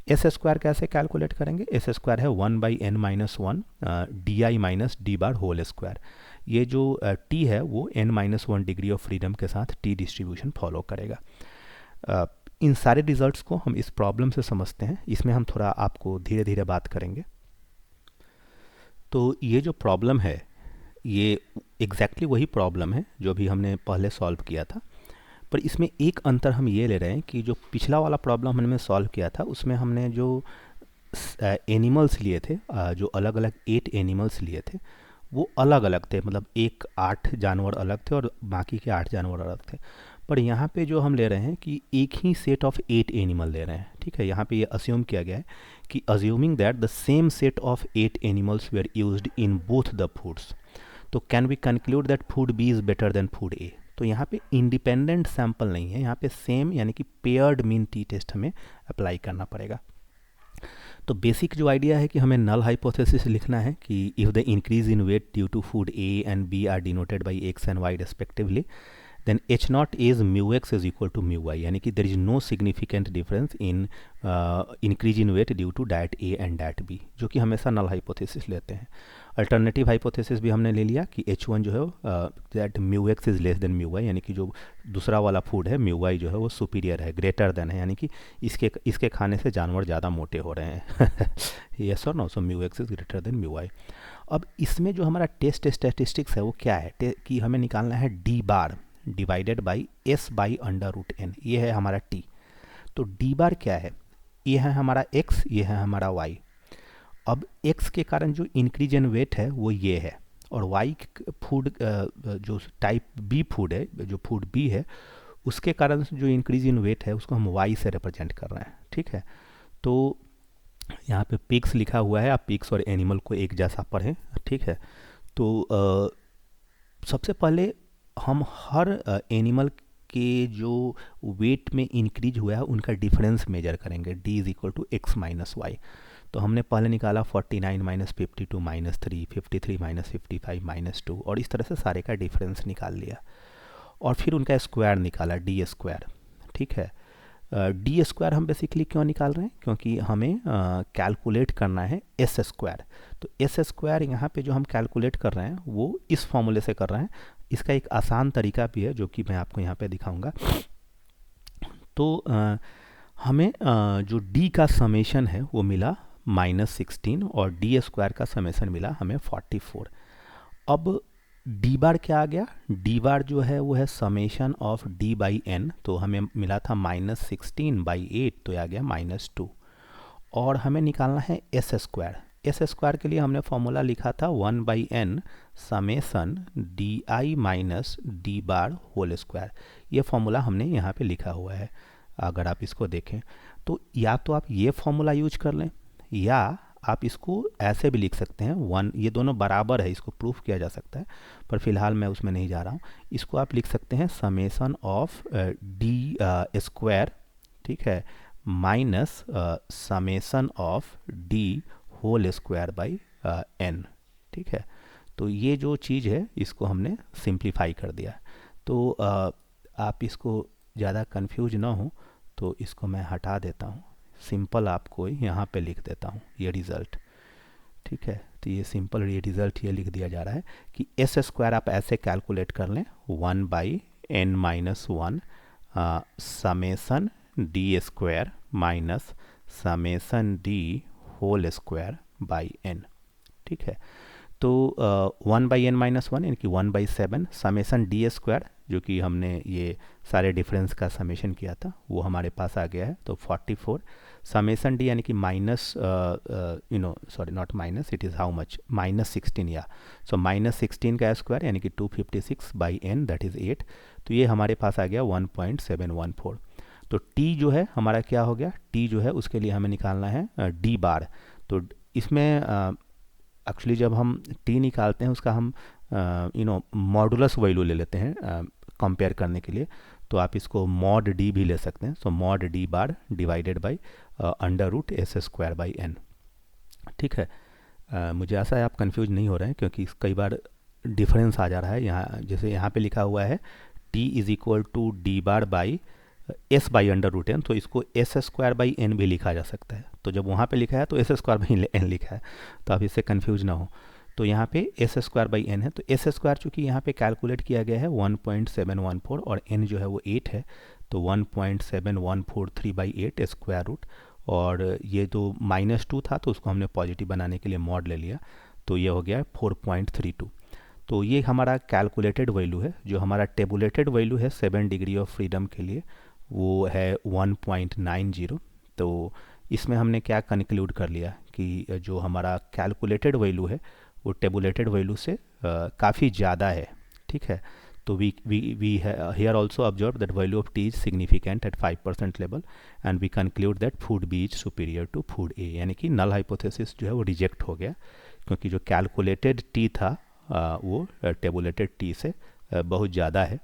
एस स्क्वायर कैसे कैलकुलेट करेंगे, एस स्क्वायर है 1/n minus 1 D I minus D bar whole square. ये जो टी है वो n-1 डिग्री ऑफ फ्रीडम के साथ टी डिस्ट्रीब्यूशन फॉलो करेगा। इन सारे रिजल्ट्स को हम इस प्रॉब्लम से समझते हैं, इसमें हम थोड़ा आपको धीरे धीरे बात करेंगे। तो ये जो प्रॉब्लम है ये एग्जैक्टली वही प्रॉब्लम है जो भी हमने पहले सॉल्व किया था, पर इसमें एक अंतर हम ये ले रहे हैं कि जो पिछला वाला प्रॉब्लम हमने सॉल्व किया था उसमें हमने जो एनिमल्स लिए थे, जो अलग अलग 8 एनिमल्स लिए थे वो अलग अलग थे, मतलब 8 जानवर अलग थे और बाकी के 8 जानवर अलग थे। पर यहाँ पे जो हम ले रहे हैं कि एक ही सेट ऑफ 8 एनिमल ले रहे हैं, ठीक है। यहाँ पे ये अस्यूम किया गया है कि assuming that the same set of 8 animals were used in both the foods, तो can we conclude that food B is better than food A. तो यहाँ पे इंडिपेंडेंट सैंपल नहीं है, यहाँ पे सेम यानी कि पेयर्ड मीन टी टेस्ट हमें अप्लाई करना पड़ेगा। तो बेसिक जो आइडिया है कि हमें नल हाइपोथेसिस लिखना है कि if the increase in weight due to food A and B are denoted by X and Y respectively, then H naught is mu x is equal to mu y, यानी कि there is no significant difference in increase in weight due to diet A and diet B, जो कि हमेशा null hypothesis लेते हैं। Alternative hypothesis भी हमने ले लिया कि H1 जो है that mu x is less than mu y, यानी कि जो दूसरा वाला फूड है mu y जो है वो सुपीरियर है, ग्रेटर देन है, यानी कि इसके खाने से जानवर ज़्यादा मोटे हो रहे हैं। यस और no, so mu x is greater than mu y। अब इसमें जो हमारा टेस्ट स्टैटिस्टिक्स है वो क्या है कि हमें निकालना है D bar divided by S by under root N, ये है हमारा टी। तो डी बार क्या है, ये है हमारा एक्स, ये है हमारा वाई। अब एक्स के कारण जो इंक्रीज इन वेट है वो ये है, और वाई फूड जो टाइप बी फूड है, जो फूड बी है उसके कारण जो इंक्रीज इन वेट है उसको हम वाई से रिप्रेजेंट कर रहे हैं, ठीक है। तो यहाँ पे पिग्स लिखा हुआ है, आप पिग्स और एनिमल को एक जैसा पढ़ें, ठीक है। तो सबसे पहले हम हर एनिमल के जो वेट में इंक्रीज हुआ है उनका डिफरेंस मेजर करेंगे, d is equal to X minus Y. तो हमने पहले निकाला 49 माइनस 52 माइनस 3, 53 माइनस 55 माइनस 2, और इस तरह से सारे का डिफरेंस निकाल लिया और फिर उनका स्क्वायर निकाला, डी स्क्वायर, ठीक है। डी स्क्वायर हम बेसिकली क्यों निकाल रहे हैं, क्योंकि हमें कैलकुलेट करना है एस स्क्वायर। तो एस स्क्वायर यहाँ पे जो हम कैलकुलेट कर रहे हैं वो इस फॉर्मूले से कर रहे हैं। इसका एक आसान तरीका भी है जो कि मैं आपको यहाँ पे दिखाऊंगा। तो हमें जो डी का समेशन है वो मिला -16 और डी स्क्वायर का समेशन मिला हमें 44। अब डी बार क्या आ गया, डी बार जो है वो है summation of D by N, तो हमें मिला था -16/8, तो आ गया -2। और हमें निकालना है एस स्क्वायर। एस स्क्वायर के लिए हमने फॉर्मूला लिखा था 1/n summation D I minus D bar whole square. ये फॉर्मूला हमने यहाँ पे लिखा हुआ है, अगर आप इसको देखें तो या तो आप ये फॉर्मूला यूज कर लें या आप इसको ऐसे भी लिख सकते हैं 1, ये दोनों बराबर है, इसको प्रूफ किया जा सकता है, पर फिलहाल मैं उसमें नहीं जा रहा हूँ। इसको आप लिख सकते हैं समेशन ऑफ डी स्क्वायर, ठीक है, minus summation of D whole square by N, ठीक है। तो ये जो चीज़ है इसको हमने सिंप्लीफाई कर दिया। तो आप इसको ज़्यादा कंफ्यूज ना हो तो इसको मैं हटा देता हूँ, सिंपल आपको यहाँ पे लिख देता हूँ ये रिज़ल्ट, ठीक है। तो ये सिंपल ये रिज़ल्ट ये लिख दिया जा रहा है कि एस स्क्वायर आप ऐसे कैलकुलेट कर लें 1/n-1 summation D square minus summation D whole square by N. ठीक है, तो 1/n-1 यानी कि 1/7 समेसन डी स्क्वायर, जो कि हमने ये सारे डिफरेंस का समेशन किया था, वो हमारे पास आ गया है। तो 44 समेसन डी यानी कि minus sorry not minus, it is how much, -16 या सो -16 का स्क्वायर यानी कि 256/n दैट इज़ 8। तो ये हमारे पास आ गया 1.714। तो टी जो है हमारा क्या हो गया, टी जो है उसके लिए हमें निकालना है डी बार। तो इसमें एक्चुअली जब हम टी निकालते हैं उसका हम मॉडुलस वैल्यू ले लेते हैं कंपेयर करने के लिए। तो आप इसको मॉड डी भी ले सकते हैं। So mod D bar divided by √s²/n। ठीक है, मुझे आशा है आप कंफ्यूज नहीं हो रहे हैं, क्योंकि कई बार डिफरेंस आ जा रहा है। यहाँ जैसे यहाँ पे लिखा हुआ है t is equal to D bar by s/√n, तो इसको s²/n भी लिखा जा सकता है। तो जब वहाँ पे लिखा है तो s²/n लिखा है, तो आप इससे कंफ्यूज ना हो। तो यहाँ पे s²/n है। तो s² चूँकि यहाँ पे कैलकुलेट किया गया है 1.714 और n जो है वो 8 है, तो 1.7143/8 स्क्वायर रूट, और ये जो -2 था तो उसको हमने पॉजिटिव बनाने के लिए मॉड ले लिया, तो ये हो गया 4.32। तो ये हमारा कैलकुलेटेड वैल्यू है। जो हमारा टेबुलेटेड वैल्यू है 7 डिग्री ऑफ फ्रीडम के लिए, वो है 1.90। तो इसमें हमने क्या कंक्लूड कर लिया कि जो हमारा कैलकुलेटेड वैल्यू है वो टेबुलेटेड वैल्यू से काफ़ी ज़्यादा है। ठीक है, तो we here also observe that value of t is significant at 5% level and we conclude that food B is superior to food A, यानी कि नल हाइपोथेसिस जो है वो रिजेक्ट हो गया, क्योंकि जो कैलकुलेटेड टी था वो टेबुलेटेड टी से बहुत ज़्यादा है।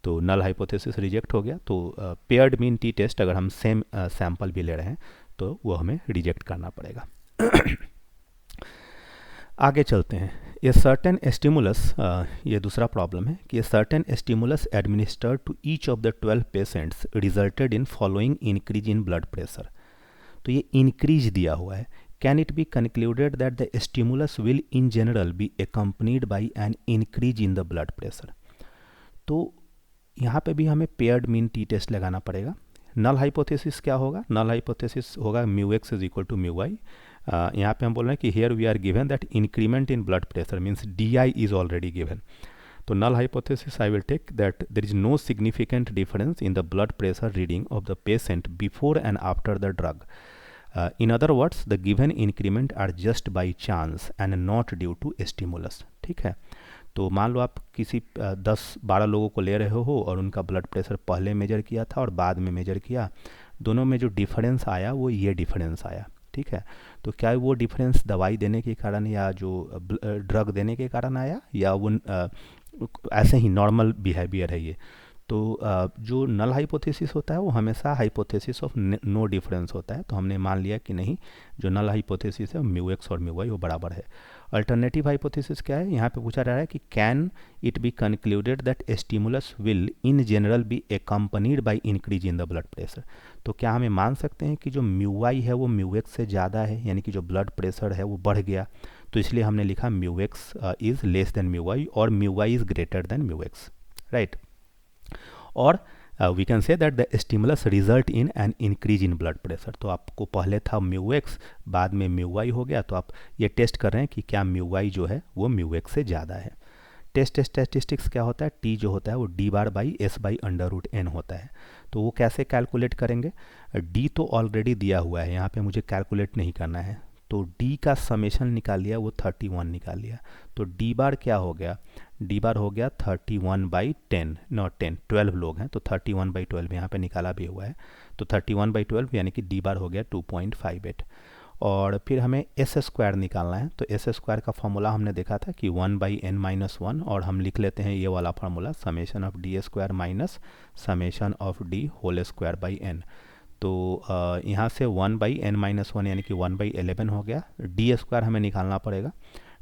तो नल हाइपोथेसिस रिजेक्ट हो गया। तो पेयर्ड मीन टी टेस्ट अगर हम सेम सैंपल भी ले रहे हैं तो वो हमें रिजेक्ट करना पड़ेगा। आगे चलते हैं। ये सर्टेन स्टिमुलस, ये दूसरा प्रॉब्लम है कि ये certain stimulus administered to each of the 12 patients resulted in following increase in blood pressure. तो ये इंक्रीज दिया हुआ है। Can it be concluded that the stimulus will in general be accompanied by an increase in the blood pressure. तो यहाँ पे भी हमें पेयर्ड मीन टी टेस्ट लगाना पड़ेगा। नल हाइपोथेसिस क्या होगा, नल हाइपोथेसिस होगा μx is equal to μy। यहाँ पे हम बोल रहे हैं कि here we are given that increment in blood pressure means DI is already given. तो null hypothesis I will take that there is no significant difference in the blood pressure reading of the patient before and after the drug. In other words the given increment are just by chance and not due to stimulus. ठीक है, तो मान लो आप किसी 10-12 लोगों को ले रहे हो और उनका ब्लड प्रेशर पहले मेजर किया था और बाद में मेजर किया, दोनों में जो डिफरेंस आया वो ये डिफरेंस आया। ठीक है, तो क्या वो डिफरेंस दवाई देने के कारण या जो ड्रग देने के कारण आया, या वो ऐसे ही नॉर्मल बिहेवियर है ये। तो जो नल हाइपोथेसिस होता है वो हमेशा हाइपोथेसिस ऑफ नो डिफरेंस होता है। तो हमने मान लिया कि नहीं, जो नल हाइपोथेसिस है μx और μy वो बराबर है। अल्टरनेटिव हाइपोथेसिस क्या है, यहाँ पे पूछा जा रहा है कि can it be concluded that stimulus will in general be accompanied by increase in the blood pressure. तो क्या हमें मान सकते हैं कि जो μy है वो μx से ज़्यादा है, यानी कि जो ब्लड प्रेशर है वो बढ़ गया, तो इसलिए हमने लिखा μx is less than μy और μy is greater than μx, right. और we can say that the stimulus result in an increase in blood pressure. तो आपको पहले था μx, बाद में μy हो गया, तो आप ये टेस्ट कर रहे हैं कि क्या μy जो है वो μx से ज़्यादा है। टेस्ट स्टैटिस्टिक्स क्या होता है, टी जो होता है वो d बार बाई s/√n होता है। तो वो कैसे कैलकुलेट करेंगे, d तो ऑलरेडी दिया हुआ है, यहाँ पे मुझे कैलकुलेट नहीं करना है। तो d का समेशन निकाल लिया, वो 31 निकाल लिया। तो d बार क्या हो गया, d बार हो गया 31/10, नॉट 10, 12 लोग हैं तो 31/12 यहाँ पे निकाला भी हुआ है। तो 31/12 यानी कि d बार हो गया 2.58। और फिर हमें s² निकालना है। तो s² का फॉर्मूला हमने देखा था कि 1/n-1, और हम लिख लेते हैं ये वाला formula summation of d² minus summation of d whole square by n। तो यहाँ से 1/n-1 यानी कि 1/11 हो गया। d² हमें निकालना पड़ेगा।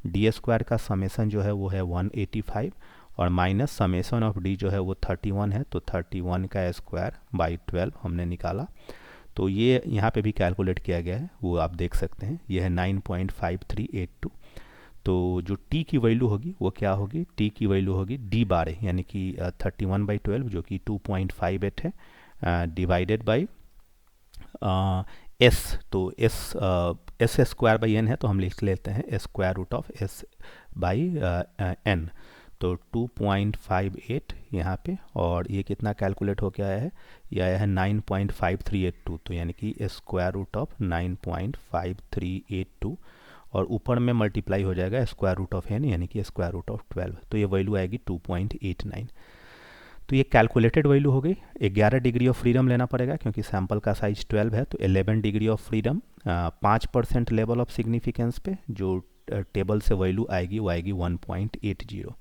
d² का समेशन जो है वो है 185 और माइनस समेशन ऑफ d जो है वो 31 है, तो 31 का स्क्वायर बाई 12 हमने निकाला। तो ये यहाँ पे भी कैलकुलेट किया गया है, वो आप देख सकते हैं, ये है 9.5382। तो जो t की वैल्यू होगी वो क्या होगी, t की वैल्यू होगी d बार यानी कि 31/12 जो कि 2.58 है, डिवाइडेड बाई एस, तो एस स्क्वायर बाई एन है, तो हम लिख लेते हैं square root of S by N. तो 2.58 यहाँ पे, और ये कितना कैलकुलेट हो के आया है, ये आया है 9.5382, तो यानी कि स्क्वायर रूट ऑफ 9.5382, और ऊपर में मल्टीप्लाई हो जाएगा स्क्वायर रूट ऑफ एन यानी कि स्क्वायर रूट ऑफ 12, तो ये वैल्यू आएगी 2.89। तो ये कैलकुलेटेड वैल्यू हो गई। 11 डिग्री ऑफ फ्रीडम लेना पड़ेगा क्योंकि सैम्पल का साइज 12 है, तो 11 degree of freedom 5% level of significance पे जो टेबल से वैल्यू आएगी वो आएगी 1.80।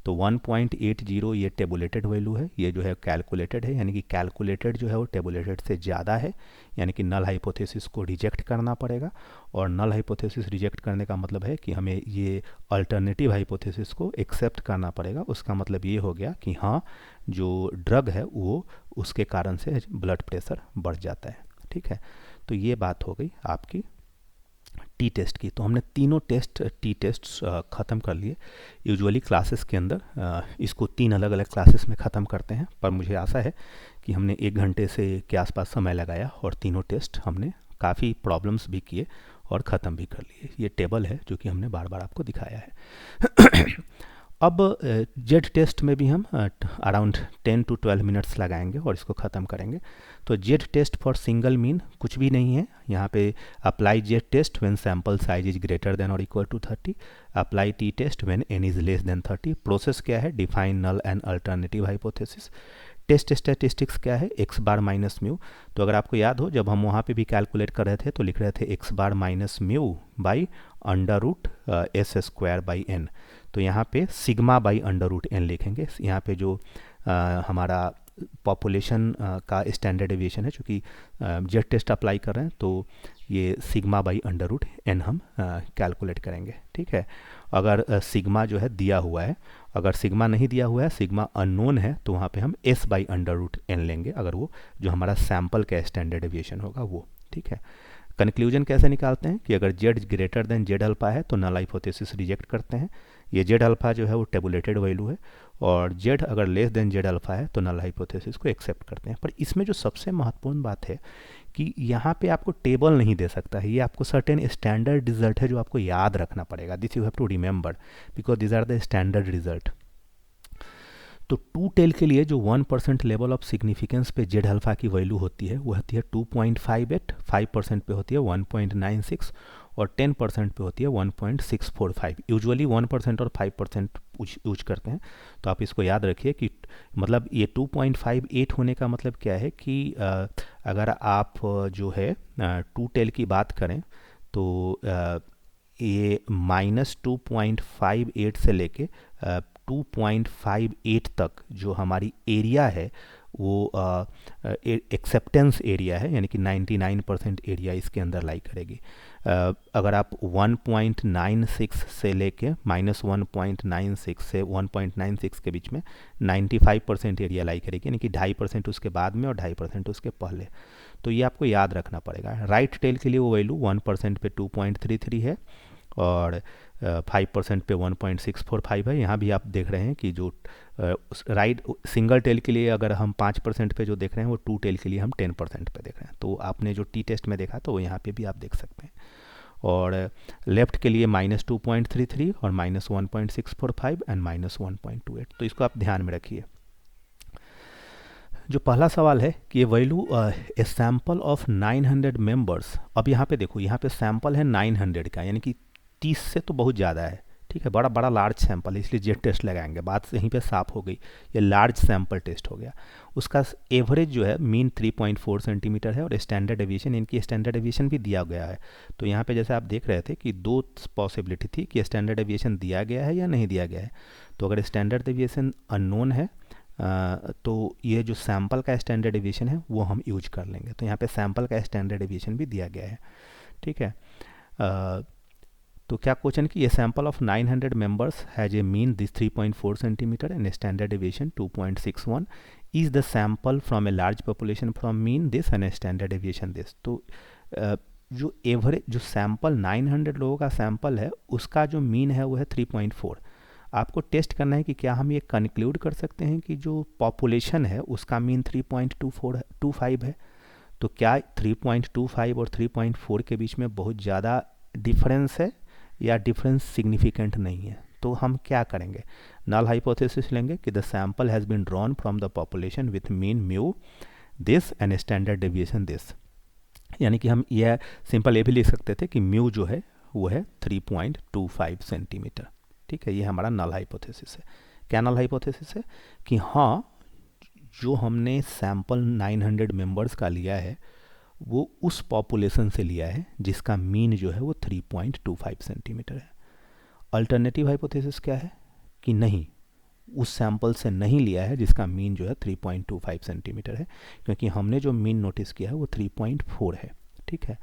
तो 1.80 ये टेबुलेटेड वैल्यू है, ये जो है कैलकुलेटेड है, यानी कि कैलकुलेटेड जो है वो टेबुलेटेड से ज़्यादा है, यानी कि नल हाइपोथेसिस को रिजेक्ट करना पड़ेगा। और नल हाइपोथेसिस रिजेक्ट करने का मतलब है कि हमें ये अल्टरनेटिव हाइपोथेसिस को एक्सेप्ट करना पड़ेगा। उसका मतलब ये हो गया कि हाँ, जो ड्रग है वो उसके कारण से ब्लड प्रेशर बढ़ जाता है। ठीक है, तो ये बात हो गई आपकी टी टेस्ट की। तो हमने तीनों टी टेस्ट ख़त्म कर लिए। यूजुअली क्लासेस के अंदर इसको 3 अलग अलग क्लासेस में ख़त्म करते हैं, पर मुझे आशा है कि हमने 1 घंटे से के आसपास समय लगाया और तीनों टेस्ट हमने काफ़ी प्रॉब्लम्स भी किए और ख़त्म भी कर लिए। ये टेबल है जो कि हमने बार बार आपको दिखाया है। अब जेड टेस्ट में भी हम अराउंड 10 to 12 मिनट्स लगाएंगे और इसको ख़त्म करेंगे। तो Z test for single mean कुछ भी नहीं है, यहाँ पे apply Z test when sample size is greater than और equal to 30, apply t test when n is less than 30। Process क्या है, define null and alternative hypothesis. Test statistics क्या है, एक्स बार माइनस म्यू। तो अगर आपको याद हो, जब हम वहाँ पे भी कैलकुलेट कर रहे थे तो लिख रहे थे X bar minus mu by under root S square by N. तो यहाँ पे sigma by under root N लिखेंगे। यहाँ पे जो हमारा पॉपुलेशन का स्टैंडर्ड डेविएशन है, चूँकि जेड टेस्ट अप्लाई कर रहे हैं, तो ये sigma by under root N हम कैलकुलेट करेंगे। ठीक है, अगर सिग्मा जो है दिया हुआ है, अगर सिग्मा नहीं दिया हुआ है, सिग्मा अननोन है, तो वहाँ पे हम S by under root N लेंगे, अगर वो जो हमारा सैम्पल का स्टैंडर्ड डेविएशन होगा वो। ठीक है, कंक्लूजन कैसे निकालते हैं कि अगर Z greater then Z alpha है तो नल हाइपोथेसिस रिजेक्ट करते हैं। ये जेड अल्फा जो है वो टेबुलेटेड वैल्यू है, और जेड अगर लेस देन जेड अल्फा है तो नल हाइपोथेसिस को एक्सेप्ट करते हैं। पर इसमें जो सबसे महत्वपूर्ण बात है कि यहाँ पे आपको टेबल नहीं दे सकता है, ये आपको सर्टेन स्टैंडर्ड रिजल्ट है जो आपको याद रखना पड़ेगा। This you have to remember because this are the standard result. तो 2 टेल के लिए जो 1% लेवल ऑफ सिग्निफिकेंस पे जेड अल्फा की वैल्यू होती है वो होती है 2.58, 5% पे होती है 1.96, और 10% पे होती है 1.645। यूजुअली 1% और 5% यूज करते हैं, तो आप इसको याद रखिए कि मतलब ये 2.58 होने का मतलब क्या है कि अगर आप जो है 2 टेल की बात करें तो ये -2.58 से लेके 2.58 तक जो हमारी एरिया है वो एक्सेप्टेंस एरिया है, यानी कि 99% एरिया इसके अंदर लाई करेगी। अगर आप 1.96 से लेके -1.96 से 1.96 के बीच में 95% एरिया लाई करेगी, यानी कि 2.5% उसके बाद में और 2.5% उसके पहले। तो ये आपको याद रखना पड़ेगा। राइट टेल के लिए वो वैल्यू 1% पे 2.33 है और 5% पे 1.645 है। यहाँ भी आप देख रहे हैं कि जो राइट सिंगल टेल के लिए अगर हम 5% पे जो देख रहे हैं वो 2 टेल के लिए हम 10% पे देख रहे हैं। तो आपने जो टी टेस्ट में देखा तो वो यहाँ पे भी आप देख सकते हैं। और लेफ्ट के लिए -2.33 और -1.645 एंड -1.28। तो इसको आप ध्यान में रखिए। जो पहला सवाल है कि ये value A sample of 900 members. अब यहाँ पे देखो, यहाँ पे सैम्पल है 900 का, यानी कि 30 से तो बहुत ज़्यादा है। ठीक है, बड़ा बड़ा लार्ज सैंपल है, इसलिए जेड टेस्ट लगाएंगे। बात यहीं पे साफ हो गई, ये लार्ज सैंपल टेस्ट हो गया। उसका एवरेज जो है मीन 3.4 सेंटीमीटर है और स्टैंडर्ड डेविएशन, इनकी स्टैंडर्ड डेविएशन भी दिया गया है। तो यहाँ पे जैसे आप देख रहे थे कि 2 पॉसिबिलिटी थी कि स्टैंडर्ड डेविएशन दिया गया है या नहीं दिया गया है। तो अगर स्टैंडर्ड डेविएशन अननोन है तो ये जो सैंपल का स्टैंडर्ड डेविएशन है वो हम यूज कर लेंगे। तो यहाँ पे सैंपल का स्टैंडर्ड डेविएशन भी दिया गया है। ठीक है, तो क्या क्वेश्चन कि ये sample of 900 members has a mean this 3.4 centimetre and standard deviation 2.61, is the sample from a large population from mean this and standard deviation this. तो जो एवरेज जो सैंपल 900 लोगों का सैंपल है उसका जो मीन है वो है 3.4। आपको टेस्ट करना है कि क्या हम ये कंक्लूड कर सकते हैं कि जो पॉपुलेशन है उसका मीन 3.25 है। तो क्या 3.25 और 3.4 के बीच में बहुत ज़्यादा डिफरेंस है या डिफरेंस सिग्निफिकेंट नहीं है? तो हम क्या करेंगे, नल हाइपोथेसिस लेंगे कि the sample has been drawn from the population with mean mu this and standard deviation this. यानी कि हम यह सिंपल ये भी लिख सकते थे कि म्यू जो है वो है 3.25 सेंटीमीटर। ठीक है, ये हमारा नल हाइपोथेसिस है। क्या नल हाइपोथेसिस है कि हाँ, जो हमने सैंपल 900 मेंबर्स का लिया है वो उस पॉपुलेशन से लिया है जिसका मीन जो है वो 3.25 सेंटीमीटर है। अल्टरनेटिव हाइपोथेसिस क्या है कि नहीं, उस सैंपल से नहीं लिया है जिसका मीन जो है 3.25 सेंटीमीटर है, क्योंकि हमने जो मीन नोटिस किया है वो 3.4 है। ठीक है,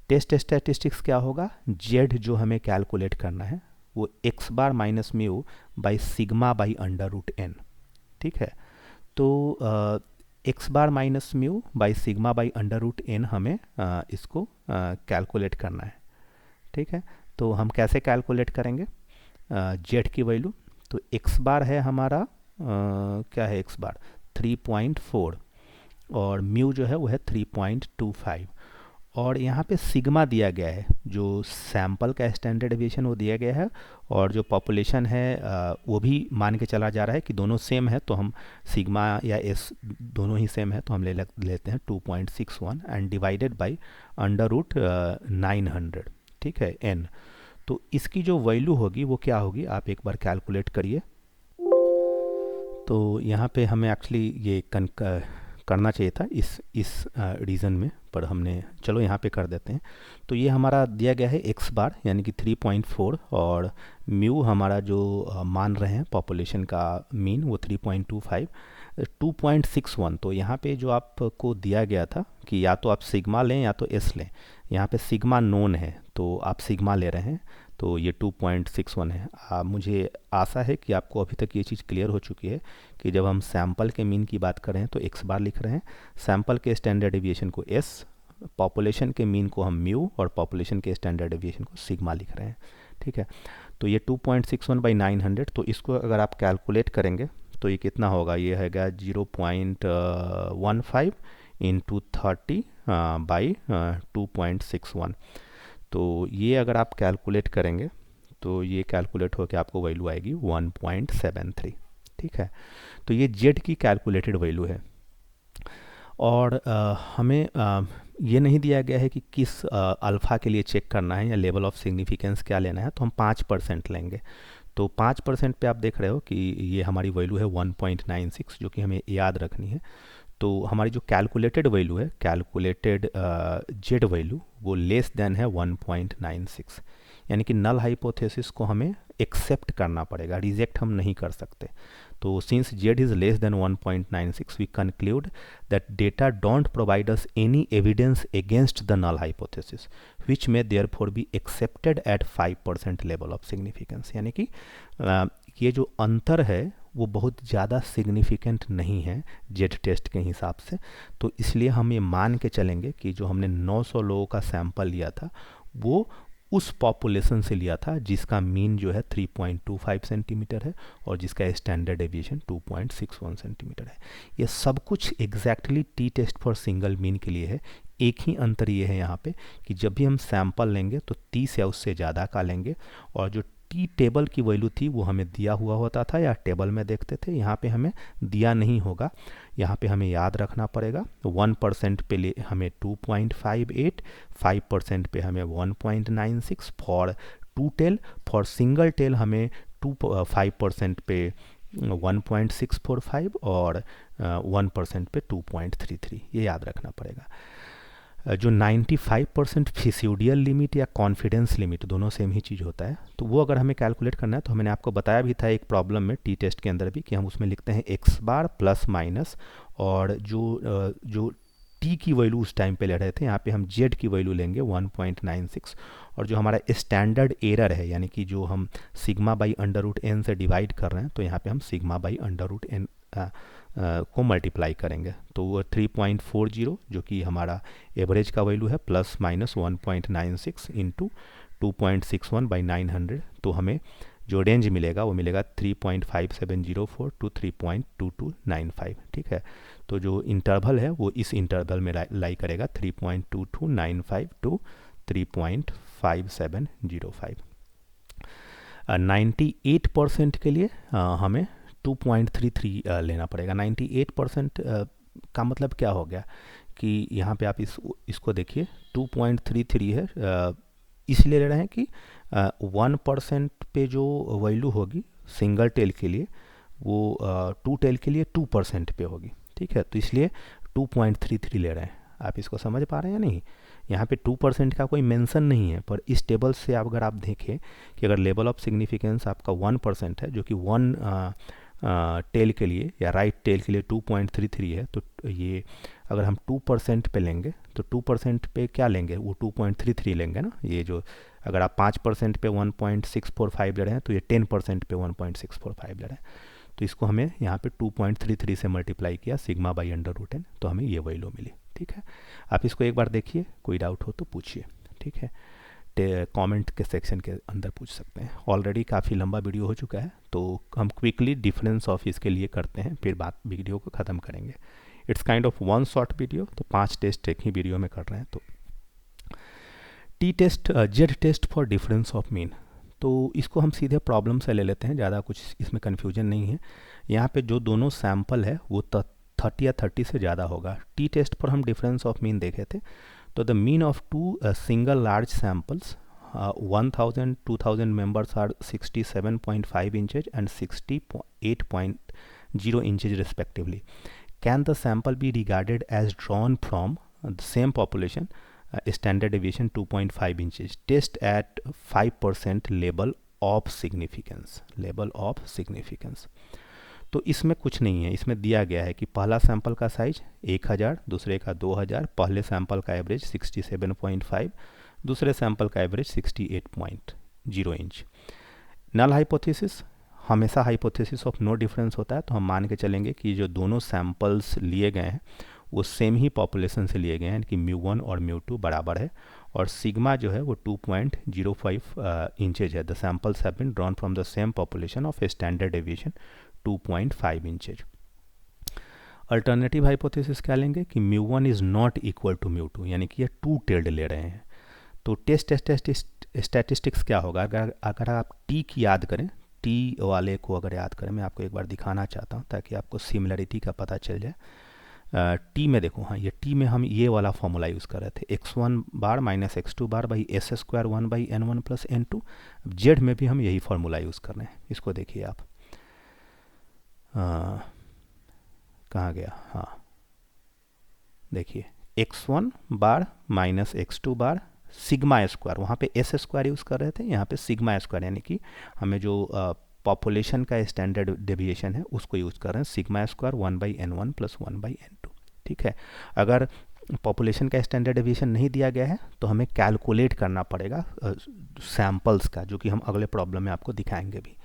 टेस्ट स्टैटिस्टिक्स क्या होगा, जेड जो हमें कैलकुलेट करना है वो X bar minus mu by sigma by under root N. ठीक है, तो X bar minus mu by sigma by under root N हमें इसको कैलकुलेट करना है। ठीक है, तो हम कैसे कैलकुलेट करेंगे जेड की वैल्यू, तो एक्स बार है हमारा क्या है, एक्स बार 3.4 और म्यू जो है वो है 3.25 और यहाँ पे सिग्मा दिया गया है, जो सैंपल का स्टैंडर्ड डेविएशन वो दिया गया है और जो पॉपुलेशन है वो भी मान के चला जा रहा है कि दोनों सेम है, तो हम सिग्मा या एस दोनों ही सेम है तो हम लेते हैं 2.61 and divided by under root 900। ठीक है, एन। तो इसकी जो वैल्यू होगी वो क्या होगी, आप एक बार कैलकुलेट करिए। तो यहाँ पे हमें एक्चुअली ये करना चाहिए था इस रीज़न में, पर हमने चलो यहाँ पे कर देते हैं। तो ये हमारा दिया गया है एक्स बार यानी कि 3.4 और म्यू हमारा जो मान रहे हैं पॉपुलेशन का मीन वो 3.25 2.61। तो यहाँ पे जो आपको दिया गया था कि या तो आप सिग्मा लें या तो एस लें, यहाँ पे सिग्मा नोन है तो आप सिग्मा ले रहे हैं, तो ये 2.61 है। मुझे आशा है कि आपको अभी तक ये चीज़ क्लियर हो चुकी है कि जब हम सैंपल के मीन की बात कर रहे हैं तो एक्स बार लिख रहे हैं, सैंपल के स्टैंडर्ड डेविएशन को एस, पॉपुलेशन के मीन को हम म्यू और पॉपुलेशन के स्टैंडर्ड डेविएशन को सिग्मा लिख रहे हैं। ठीक है, तो ये 2.61 बाई 900, तो इसको अगर आप कैलकुलेट करेंगे तो ये कितना होगा, ये हैगा 0.15 इंटू 30 बाई 2.61। तो ये अगर आप कैलकुलेट करेंगे तो ये कैलकुलेट होकर आपको वैल्यू आएगी 1.73। ठीक है, तो ये जेड की कैलकुलेटेड वैल्यू है और हमें ये नहीं दिया गया है कि किस अल्फ़ा के लिए चेक करना है या लेवल ऑफ सिग्निफिकेंस क्या लेना है, तो हम 5% लेंगे। तो 5% पे आप देख रहे हो कि ये हमारी वैल्यू है 1.96 जो कि हमें याद रखनी है। तो हमारी जो कैलकुलेटेड वैल्यू है, कैलकुलेटेड जेड वैल्यू वो लेस देन है 1.96, यानी कि नल हाइपोथेसिस को हमें एक्सेप्ट करना पड़ेगा, रिजेक्ट हम नहीं कर सकते। तो since Z is less than 1.96 we conclude that data don't provide us any evidence against the null hypothesis which may therefore be accepted at 5% level of significance. यानी कि ये जो अंतर है वो बहुत ज़्यादा सिग्निफिकेंट नहीं है जेड टेस्ट के हिसाब से, तो इसलिए हम ये मान के चलेंगे कि जो हमने 900 लोगों का सैंपल लिया था वो उस पॉपुलेशन से लिया था जिसका मीन जो है 3.25 सेंटीमीटर है और जिसका स्टैंडर्ड डेविएशन 2.61 सेंटीमीटर है। ये सब कुछ exactly T test for single mean के लिए है। एक ही अंतर ये है यहाँ पे कि जब भी हम सैंपल लेंगे तो 30 या उससे ज़्यादा का लेंगे और जो टी टेबल की वैल्यू थी वो हमें दिया हुआ होता था या टेबल में देखते थे, यहाँ पे हमें दिया नहीं होगा। यहाँ पे हमें याद रखना पड़ेगा 1% पे ले हमें 2.58, 5% पे हमें 1.96, for two tail, for single tail हमें 5% पे 1.645 और 1% पे 2.33, ये याद रखना पड़ेगा। जो 95% फिसियोडियल लिमिट या कॉन्फिडेंस लिमिट दोनों सेम ही चीज़ होता है, तो वो अगर हमें कैलकुलेट करना है तो मैंने आपको बताया भी था एक प्रॉब्लम में टी टेस्ट के अंदर भी कि हम उसमें लिखते हैं एक्स बार प्लस माइनस और जो टी की वैल्यू उस टाइम पे ले रहे थे यहाँ पे हम जेड की वैल्यू लेंगे 1.96 और जो हमारा स्टैंडर्ड एरर है यानी कि जो हम sigma by under root N से डिवाइड कर रहे हैं तो यहाँ पे हम sigma by under root N को मल्टीप्लाई करेंगे तो वो 3.40 जो कि हमारा एवरेज का वैल्यू है प्लस माइनस 1.96 इंटू 2.61 बाई 900, तो हमें जो रेंज मिलेगा वो मिलेगा 3.5704 टू 3.2295, ठीक है। तो जो इंटरवल है वो इस इंटरवल में लाई करेगा 3.2295 टू 3.5705। 98% के लिए हमें 2.33 लेना पड़ेगा। 98% का मतलब क्या हो गया कि यहाँ पे आप इसको देखिए 2.33 है, इसलिए ले रहे हैं कि 1% पे जो वैल्यू होगी सिंगल टेल के लिए वो 2 टेल के लिए 2% पे होगी, ठीक है। तो इसलिए 2.33 ले रहे हैं। आप इसको समझ पा रहे हैं या नहीं? यहाँ पे 2% का कोई मेंशन नहीं है, पर इस टेबल से अगर आप देखें कि अगर लेवल ऑफ सिग्निफिकेंस आपका 1% है, जो कि 1 टेल के लिए या राइट टेल के लिए 2.33 है, तो ये अगर हम 2% पे लेंगे तो 2% पे क्या लेंगे, वो 2.33 लेंगे ना। ये जो अगर आप 5% पे 1.645 ले रहे हैं तो ये 10% पे 1.645 ले रहे हैं। तो इसको हमें यहाँ पे 2.33 से मल्टीप्लाई किया सिग्मा बाई √n, तो हमें ये वैल्यू मिली, ठीक है। आप इसको एक बार देखिए, कोई डाउट हो तो पूछिए, ठीक है। कमेंट के सेक्शन के अंदर पूछ सकते हैं। ऑलरेडी काफ़ी लंबा वीडियो हो चुका है, तो हम क्विकली डिफरेंस ऑफ इसके लिए करते हैं, फिर बात वीडियो को ख़त्म करेंगे। It's kind of one short video, तो 5 टेस्ट एक ही वीडियो में कर रहे हैं। तो T test, Z test for difference of mean, तो इसको हम सीधे प्रॉब्लम से ले लेते हैं, ज़्यादा कुछ इसमें कन्फ्यूजन नहीं है। यहाँ पे जो दोनों सैम्पल है वो 30 या 30 से ज़्यादा होगा। टी टेस्ट पर हम डिफरेंस ऑफ मीन देखे थे, तो the mean of two single large samples 1000 2000 members are 67.5 inches and 68.0 inches respectively. Can the sample be regarded as drawn from the same population, standard deviation 2.5 inches? Test at 5% level of significance. Level of significance. तो इसमें कुछ नहीं है, इसमें दिया गया है कि पहला सैंपल का साइज 1000, दूसरे का 2000, पहले सैंपल का एवरेज 67.5, दूसरे सैंपल का एवरेज 68.0 इंच। नल हाइपोथेसिस, हमेशा हाइपोथेसिस ऑफ नो डिफरेंस होता है, तो हम मान के चलेंगे कि जो दोनों सैंपल्स लिए गए हैं वो सेम ही पॉपुलेशन से लिए गए हैं, कि μ1 और μ2 बराबर है, और सिग्मा जो है वो 2.05 इंचेज है। The samples have been drawn from the same population of a standard deviation 2.5 inches. Alternative hypothesis क्या लेंगे कि μ1 इज़ नॉट इक्वल टू μ2, यानी कि ये 2 टेल्ड ले रहे हैं। तो टेस्ट स्टैटिस्टिक्स क्या होगा, अगर आप टी की याद करें, टी वाले को अगर याद करें, मैं आपको एक बार दिखाना चाहता हूँ ताकि आपको सिमिलरिटी का पता चल जाए। टी में देखो, हाँ, ये टी में हम ये वाला फॉर्मूला यूज़ कर रहे थे, x1 bar minus x2 bar by S square 1 by n1 plus n2। Z में भी हम यही फार्मूला यूज़ कर रहे हैं। इसको देखिए आप, कहाँ गया, हाँ देखिए, x1 बार माइनस x2 बार सिग्मा स्क्वायर, वहाँ पे एस स्क्वायर यूज़ कर रहे थे, यहाँ पे सिग्मा स्क्वायर, यानी कि हमें जो पॉपुलेशन का स्टैंडर्ड डेविएशन है उसको यूज़ कर रहे हैं, sigma square 1 by n1 plus 1 by n2, ठीक है। अगर पॉपुलेशन का स्टैंडर्ड डेविएशन नहीं दिया गया है तो हमें कैलकुलेट करना पड़ेगा सैम्पल्स का, जो कि हम अगले प्रॉब्लम में आपको दिखाएंगे भी।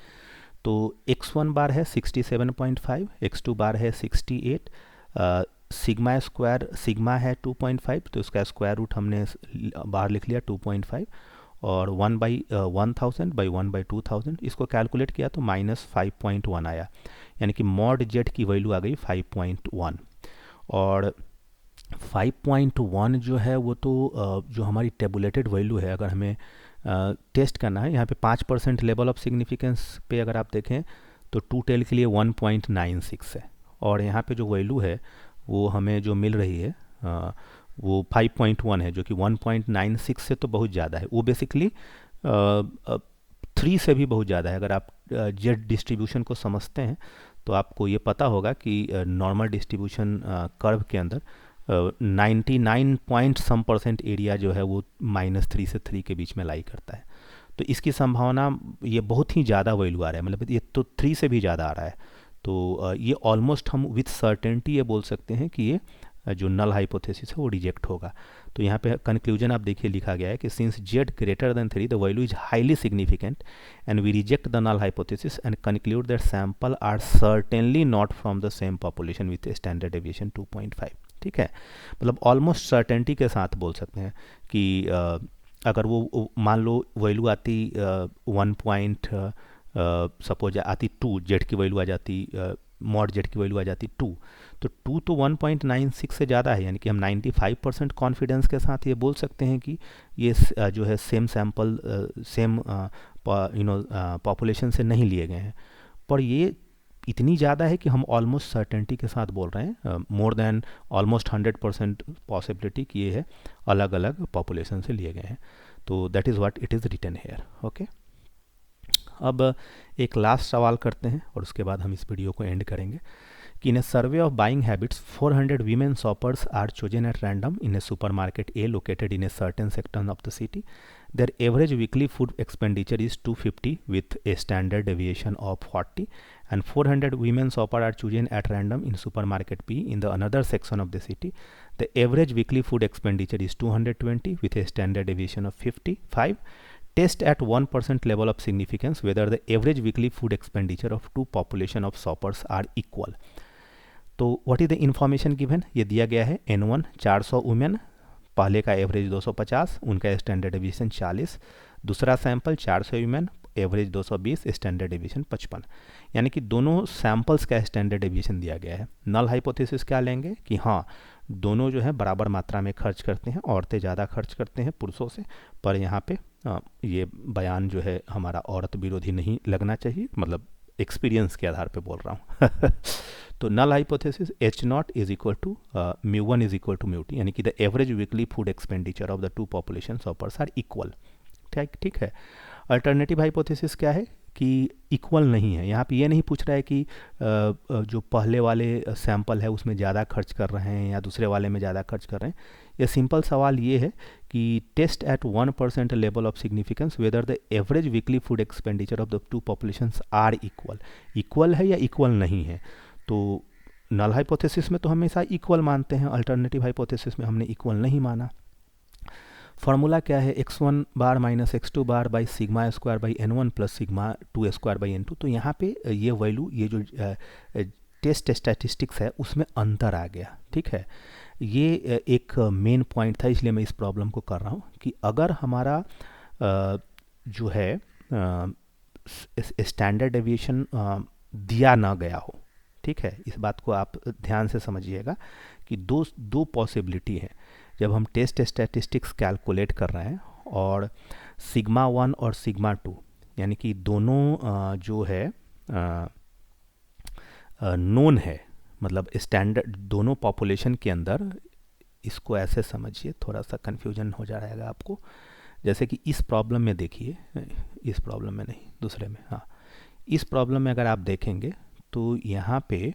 तो x1 बार है 67.5, x2 बार है 68, सिग्मा स्क्वायर, सिग्मा है 2.5, तो इसका स्क्वायर रूट हमने बाहर लिख लिया 2.5, और 1 बाई 1000 बाई 1 बाई 2000, इसको कैलकुलेट किया तो -5.1 आया, यानी कि मॉड जेड की वैल्यू आ गई 5.1। और 5.1 जो है वो तो जो हमारी टेबुलेटेड वैल्यू है, अगर हमें टेस्ट करना है, यहाँ पे 5% लेवल ऑफ सिग्निफिकेंस पे अगर आप देखें तो 2 टेल के लिए 1.96 है, और यहाँ पे जो वैल्यू है वो हमें जो मिल रही है वो 5.1 है, जो कि 1.96 से तो बहुत ज़्यादा है। वो बेसिकली 3 से भी बहुत ज़्यादा है। अगर आप जेड डिस्ट्रीब्यूशन को समझते हैं तो आपको ये पता होगा कि नॉर्मल डिस्ट्रीब्यूशन कर्व के अंदर 99% एरिया जो है वो -3 से 3 के बीच में लाई करता है। तो इसकी संभावना, ये बहुत ही ज़्यादा वैल्यू आ रहा है, मतलब ये तो 3 से भी ज़्यादा आ रहा है। तो ये ऑलमोस्ट हम विथ सर्टेनिटी ये बोल सकते हैं कि ये जो नल हाइपोथेसिस है वो रिजेक्ट होगा। तो यहाँ पे कंक्लूजन आप देखिए लिखा गया है कि since Z greater than 3 the value is highly significant and we reject the null hypothesis and conclude that sample are certainly not from the same population with standard deviation 2.5, ठीक है। मतलब ऑलमोस्ट सर्टेनिटी के साथ बोल सकते हैं कि अगर वो मान लो वैल्यू आती सपोज आती 2, जेड की वैल्यू आ जाती, मॉड जेड की वैल्यू आ जाती 2, तो 2 तो 1.96 से ज़्यादा है, यानी कि हम 95% कॉन्फिडेंस के साथ ये बोल सकते हैं कि ये जो है सेम सैम्पल सेम पॉपुलेशन से नहीं लिए गए हैं। पर ये इतनी ज़्यादा है कि हम ऑलमोस्ट सर्टेनिटी के साथ बोल रहे हैं, मोर देन ऑलमोस्ट 100% पॉसिबिलिटी कि ये है अलग अलग पॉपुलेशन से लिए गए हैं। तो that is what it is written here. Okay, अब एक लास्ट सवाल करते हैं और उसके बाद हम इस वीडियो को एंड करेंगे कि in a survey of buying habits 400 women shoppers are chosen at random in a supermarket a located in a certain sector of the city. Their average weekly food expenditure is 250 with a standard deviation of 40, and 400 women shopper are chosen at random in supermarket B in the another section of the city. The average weekly food expenditure is 220 with a standard deviation of 55. Test at 1% level of significance whether the average weekly food expenditure of two population of shoppers are equal. तो what is the information given? ये दिया गया है N1 400 women, पहले का average 250, उनका standard division 40, दूसरा sample 400 women, average 220, standard division 55, यानी कि दोनों सैंपल्स का स्टैंडर्ड डिवीजन दिया गया है। नल हाइपोथेसिस क्या लेंगे कि हाँ दोनों जो है बराबर मात्रा में खर्च करते हैं, औरतें ज़्यादा खर्च करते हैं पुरुषों से, पर यहाँ पे ये बयान जो है हमारा औरत विरोधी नहीं लगना चाहिए, मतलब एक्सपीरियंस के आधार पे बोल रहा हूँ। तो null hypothesis H not is equal to mu one is equal to mu two, यानी कि the average weekly food expenditure of the two population offers are equal. ठीक है। अल्टरनेटिव हाइपोथेसिस क्या है कि इक्वल नहीं है। यहाँ पे ये नहीं पूछ रहा है कि जो पहले वाले सैंपल है उसमें ज़्यादा खर्च कर रहे हैं या दूसरे वाले में ज़्यादा खर्च कर रहे हैं। ये सिंपल सवाल ये है कि test at 1% level of significance whether the average weekly food expenditure of the two populations are equal, equal है या इक्वल नहीं है। तो नल हाइपोथेसिस में तो हमेशा इक्वल मानते हैं, अल्टरनेटिव हाइपोथेसिस में हमने इक्वल नहीं माना। फार्मूला क्या है, x1 bar minus x2 bar by sigma square by n1 plus sigma 2 square by n2। तो यहाँ पे ये वैल्यू, ये जो टेस्ट स्टैटिस्टिक्स है उसमें अंतर आ गया। ठीक है, ये एक मेन पॉइंट था, इसलिए मैं इस प्रॉब्लम को कर रहा हूँ कि अगर हमारा जो है स्टैंडर्ड डेविएशन दिया ना गया हो, ठीक है, इस बात को आप ध्यान से समझिएगा कि दो पॉसिबिलिटी है जब हम टेस्ट स्टैटिस्टिक्स कैलकुलेट कर रहे हैं और सिग्मा 1 और सिग्मा 2 यानी कि दोनों जो है नोन है, मतलब स्टैंडर्ड दोनों पॉपुलेशन के अंदर। इसको ऐसे समझिए, थोड़ा सा कन्फ्यूजन हो जा रहेगा आपको। जैसे कि इस प्रॉब्लम में देखिए, इस प्रॉब्लम में नहीं, दूसरे में, हाँ, इस प्रॉब्लम में अगर आप देखेंगे तो यहाँ पे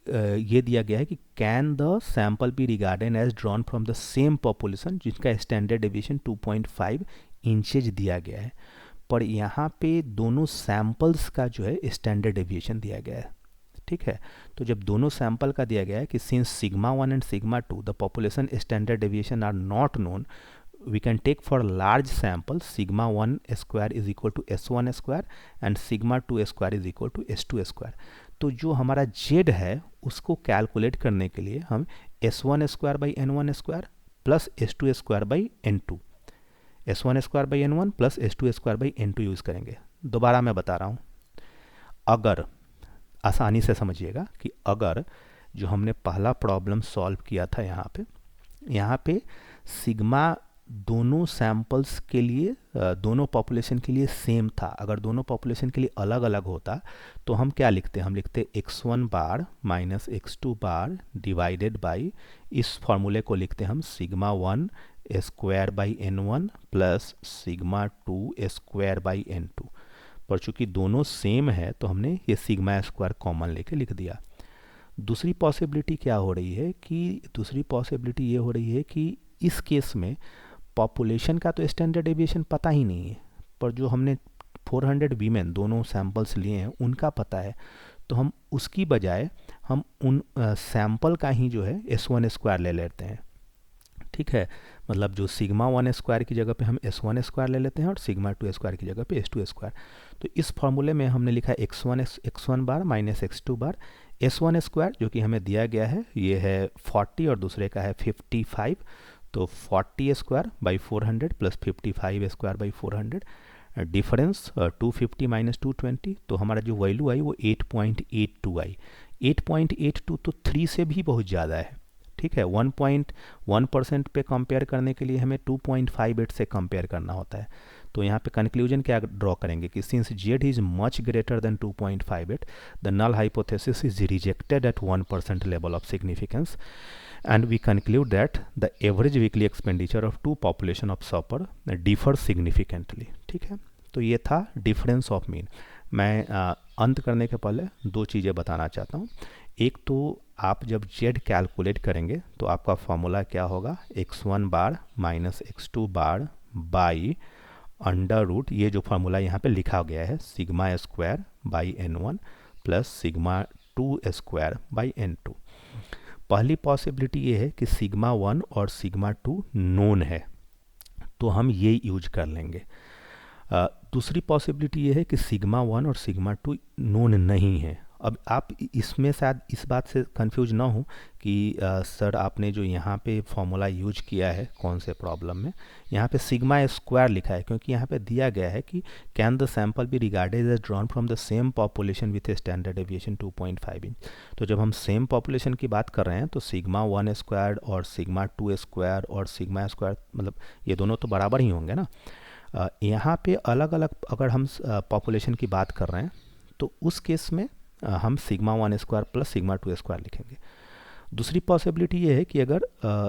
ये दिया गया है कि can the sample be regarded as drawn from the same population, जिसका स्टैंडर्ड डेविएशन 2.5 इंचेज दिया गया है, पर यहाँ पे दोनों सैम्पल्स का जो है स्टैंडर्ड डेविएशन दिया गया है। ठीक है, तो जब दोनों सैंपल का दिया गया है कि since sigma 1 and sigma 2 the population standard deviation are not known, we can take for large sample sigma 1 square is equal to s1 square and sigma 2 square is equal to s2 square। तो जो हमारा z है उसको calculate करने के लिए हम s1 square by n1 square plus s2 square by n2, s1 square by n1 plus s2 square by n2 use करेंगे। दोबारा मैं बता रहा हूँ, अगर आसानी से समझिएगा कि अगर जो हमने पहला प्रॉब्लम सॉल्व किया था यहाँ पे सिग्मा दोनों सैंपल्स के लिए, दोनों पॉपुलेशन के लिए सेम था। अगर दोनों पॉपुलेशन के लिए अलग अलग होता तो हम क्या लिखते, हम लिखते x1 bar minus x2 bar divided by, इस फॉर्मूले को लिखते हम sigma 1 square by n1 plus sigma 2 square by n2। पर चूंकि दोनों सेम है तो हमने ये सिग्मा स्क्वायर कॉमन लेके लिख दिया। दूसरी पॉसिबिलिटी क्या हो रही है कि, दूसरी पॉसिबिलिटी ये हो रही है कि इस केस में पॉपुलेशन का तो स्टैंडर्ड डेविएशन पता ही नहीं है, पर जो हमने 400 वीमेन दोनों सैंपल्स लिए हैं उनका पता है, तो हम उसकी बजाय हम उन सैंपल का ही जो है s1 स्क्वायर ले लेते हैं। ठीक है, मतलब जो सिग्मा 1 स्क्वायर की जगह पे हम s1 स्क्वायर ले लेते हैं और सिग्मा 2 स्क्वायर की जगह पे s2 स्क्वायर। तो इस फॉर्मूले में हमने लिखा x1 बार माइनस x2 बार, s1 स्क्वायर जो कि हमें दिया गया है ये है 40 और दूसरे का है 55, तो 40 square by 400 plus 55 square by 400 difference 250 minus 220, तो हमारा जो वैल्यू आई वो 8.82 आई। 8.82 तो 3 से भी बहुत ज़्यादा है, ठीक है। 1.1% पे कंपेयर करने के लिए हमें 2.58 से कंपेयर करना होता है। तो यहाँ पे कंक्लूजन क्या ड्रॉ करेंगे कि since Z is much greater than 2.58, the null hypothesis is rejected at 1% level of significance, and we conclude that the average weekly expenditure of two population of shopper differ significantly। ठीक है, तो ये था difference of mean. मैं अंत करने के पहले दो चीज़ें बताना चाहता हूँ। एक तो आप जब जेड कैलकुलेट करेंगे तो आपका फॉर्मूला क्या होगा, x1 bar minus x2 bar by under root, ये जो फार्मूला यहाँ पे लिखा गया है, sigma square by n1 plus sigma 2 square by n2। पहली पॉसिबिलिटी ये है कि सिग्मा 1 और सिग्मा 2 नोन है, तो हम ये यूज कर लेंगे। दूसरी पॉसिबिलिटी ये है कि सिग्मा 1 और सिग्मा 2 नोन नहीं है। अब आप इसमें शायद इस बात से कंफ्यूज ना हो कि सर आपने जो यहाँ पे फॉर्मूला यूज किया है कौन से प्रॉब्लम में, यहाँ पे सिग्मा स्क्वायर लिखा है, क्योंकि यहाँ पे दिया गया है कि can the sample be regarded as drawn from the same population with a standard deviation 2.5 inch. तो जब हम सेम पॉपुलेशन की बात कर रहे हैं तो सिग्मा 1 स्क्वायर और सिग्मा 2 स्क्वायर और सिग्मा स्क्वायर, मतलब ये दोनों तो बराबर ही होंगे ना। यहाँ पे अलग अलग अगर हम पॉपुलेशन की बात कर रहे हैं तो उस केस में हम sigma 1 square plus sigma 2 square लिखेंगे। दूसरी पॉसिबिलिटी ये है कि अगर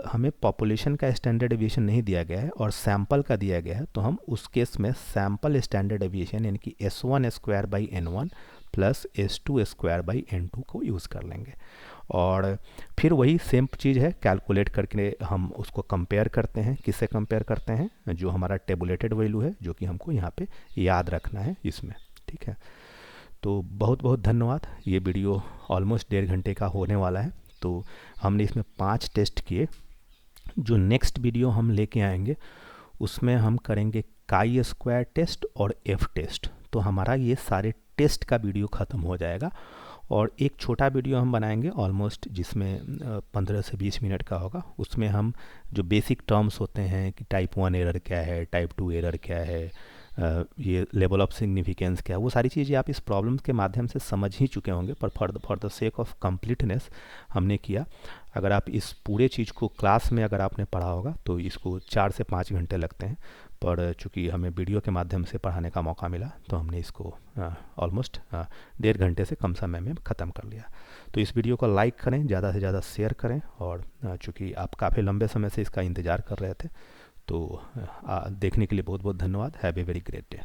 हमें पॉपुलेशन का स्टैंडर्ड डेविएशन नहीं दिया गया है और सैम्पल का दिया गया है, तो हम उस केस में सैम्पल स्टैंडर्ड डेविएशन यानी कि S1 square by n1 plus S2 square by n2 को यूज़ कर लेंगे। और फिर वही सेम चीज़ है, कैलकुलेट करके हम उसको कंपेयर करते हैं। किससे कंपेयर करते हैं, जो हमारा टेबुलेटेड वैल्यू है, जो कि हमको यहाँ पे याद रखना है इसमें, ठीक है। तो बहुत बहुत धन्यवाद। ये वीडियो ऑलमोस्ट 1.5 घंटे का होने वाला है। तो हमने इसमें 5 टेस्ट किए। जो नेक्स्ट वीडियो हम लेके आएंगे उसमें हम करेंगे काई स्क्वायर टेस्ट और एफ टेस्ट। तो हमारा ये सारे टेस्ट का वीडियो ख़त्म हो जाएगा और एक छोटा वीडियो हम बनाएंगे ऑलमोस्ट, जिसमें 15 से 20 मिनट का होगा। उसमें हम जो बेसिक टर्म्स होते हैं कि टाइप 1 एरर क्या है, टाइप 2 एरर क्या है, ये लेवल ऑफ सिग्निफिकेंस क्या है, वो सारी चीज़ें आप इस प्रॉब्लम्स के माध्यम से समझ ही चुके होंगे, पर for the sake of completeness हमने किया। अगर आप इस पूरे चीज़ को क्लास में अगर आपने पढ़ा होगा तो इसको 4 से 5 घंटे लगते हैं, पर चूँकि हमें वीडियो के माध्यम से पढ़ाने का मौका मिला तो हमने इसको ऑलमोस्ट 1.5 घंटे से कम समय में ख़त्म कर लिया। तो इस वीडियो को लाइक करें, ज़्यादा से ज़्यादा शेयर करें, और चूँकि आप काफ़ी लंबे समय से इसका इंतज़ार कर रहे थे, तो देखने के लिए बहुत बहुत धन्यवाद। Have a very great day.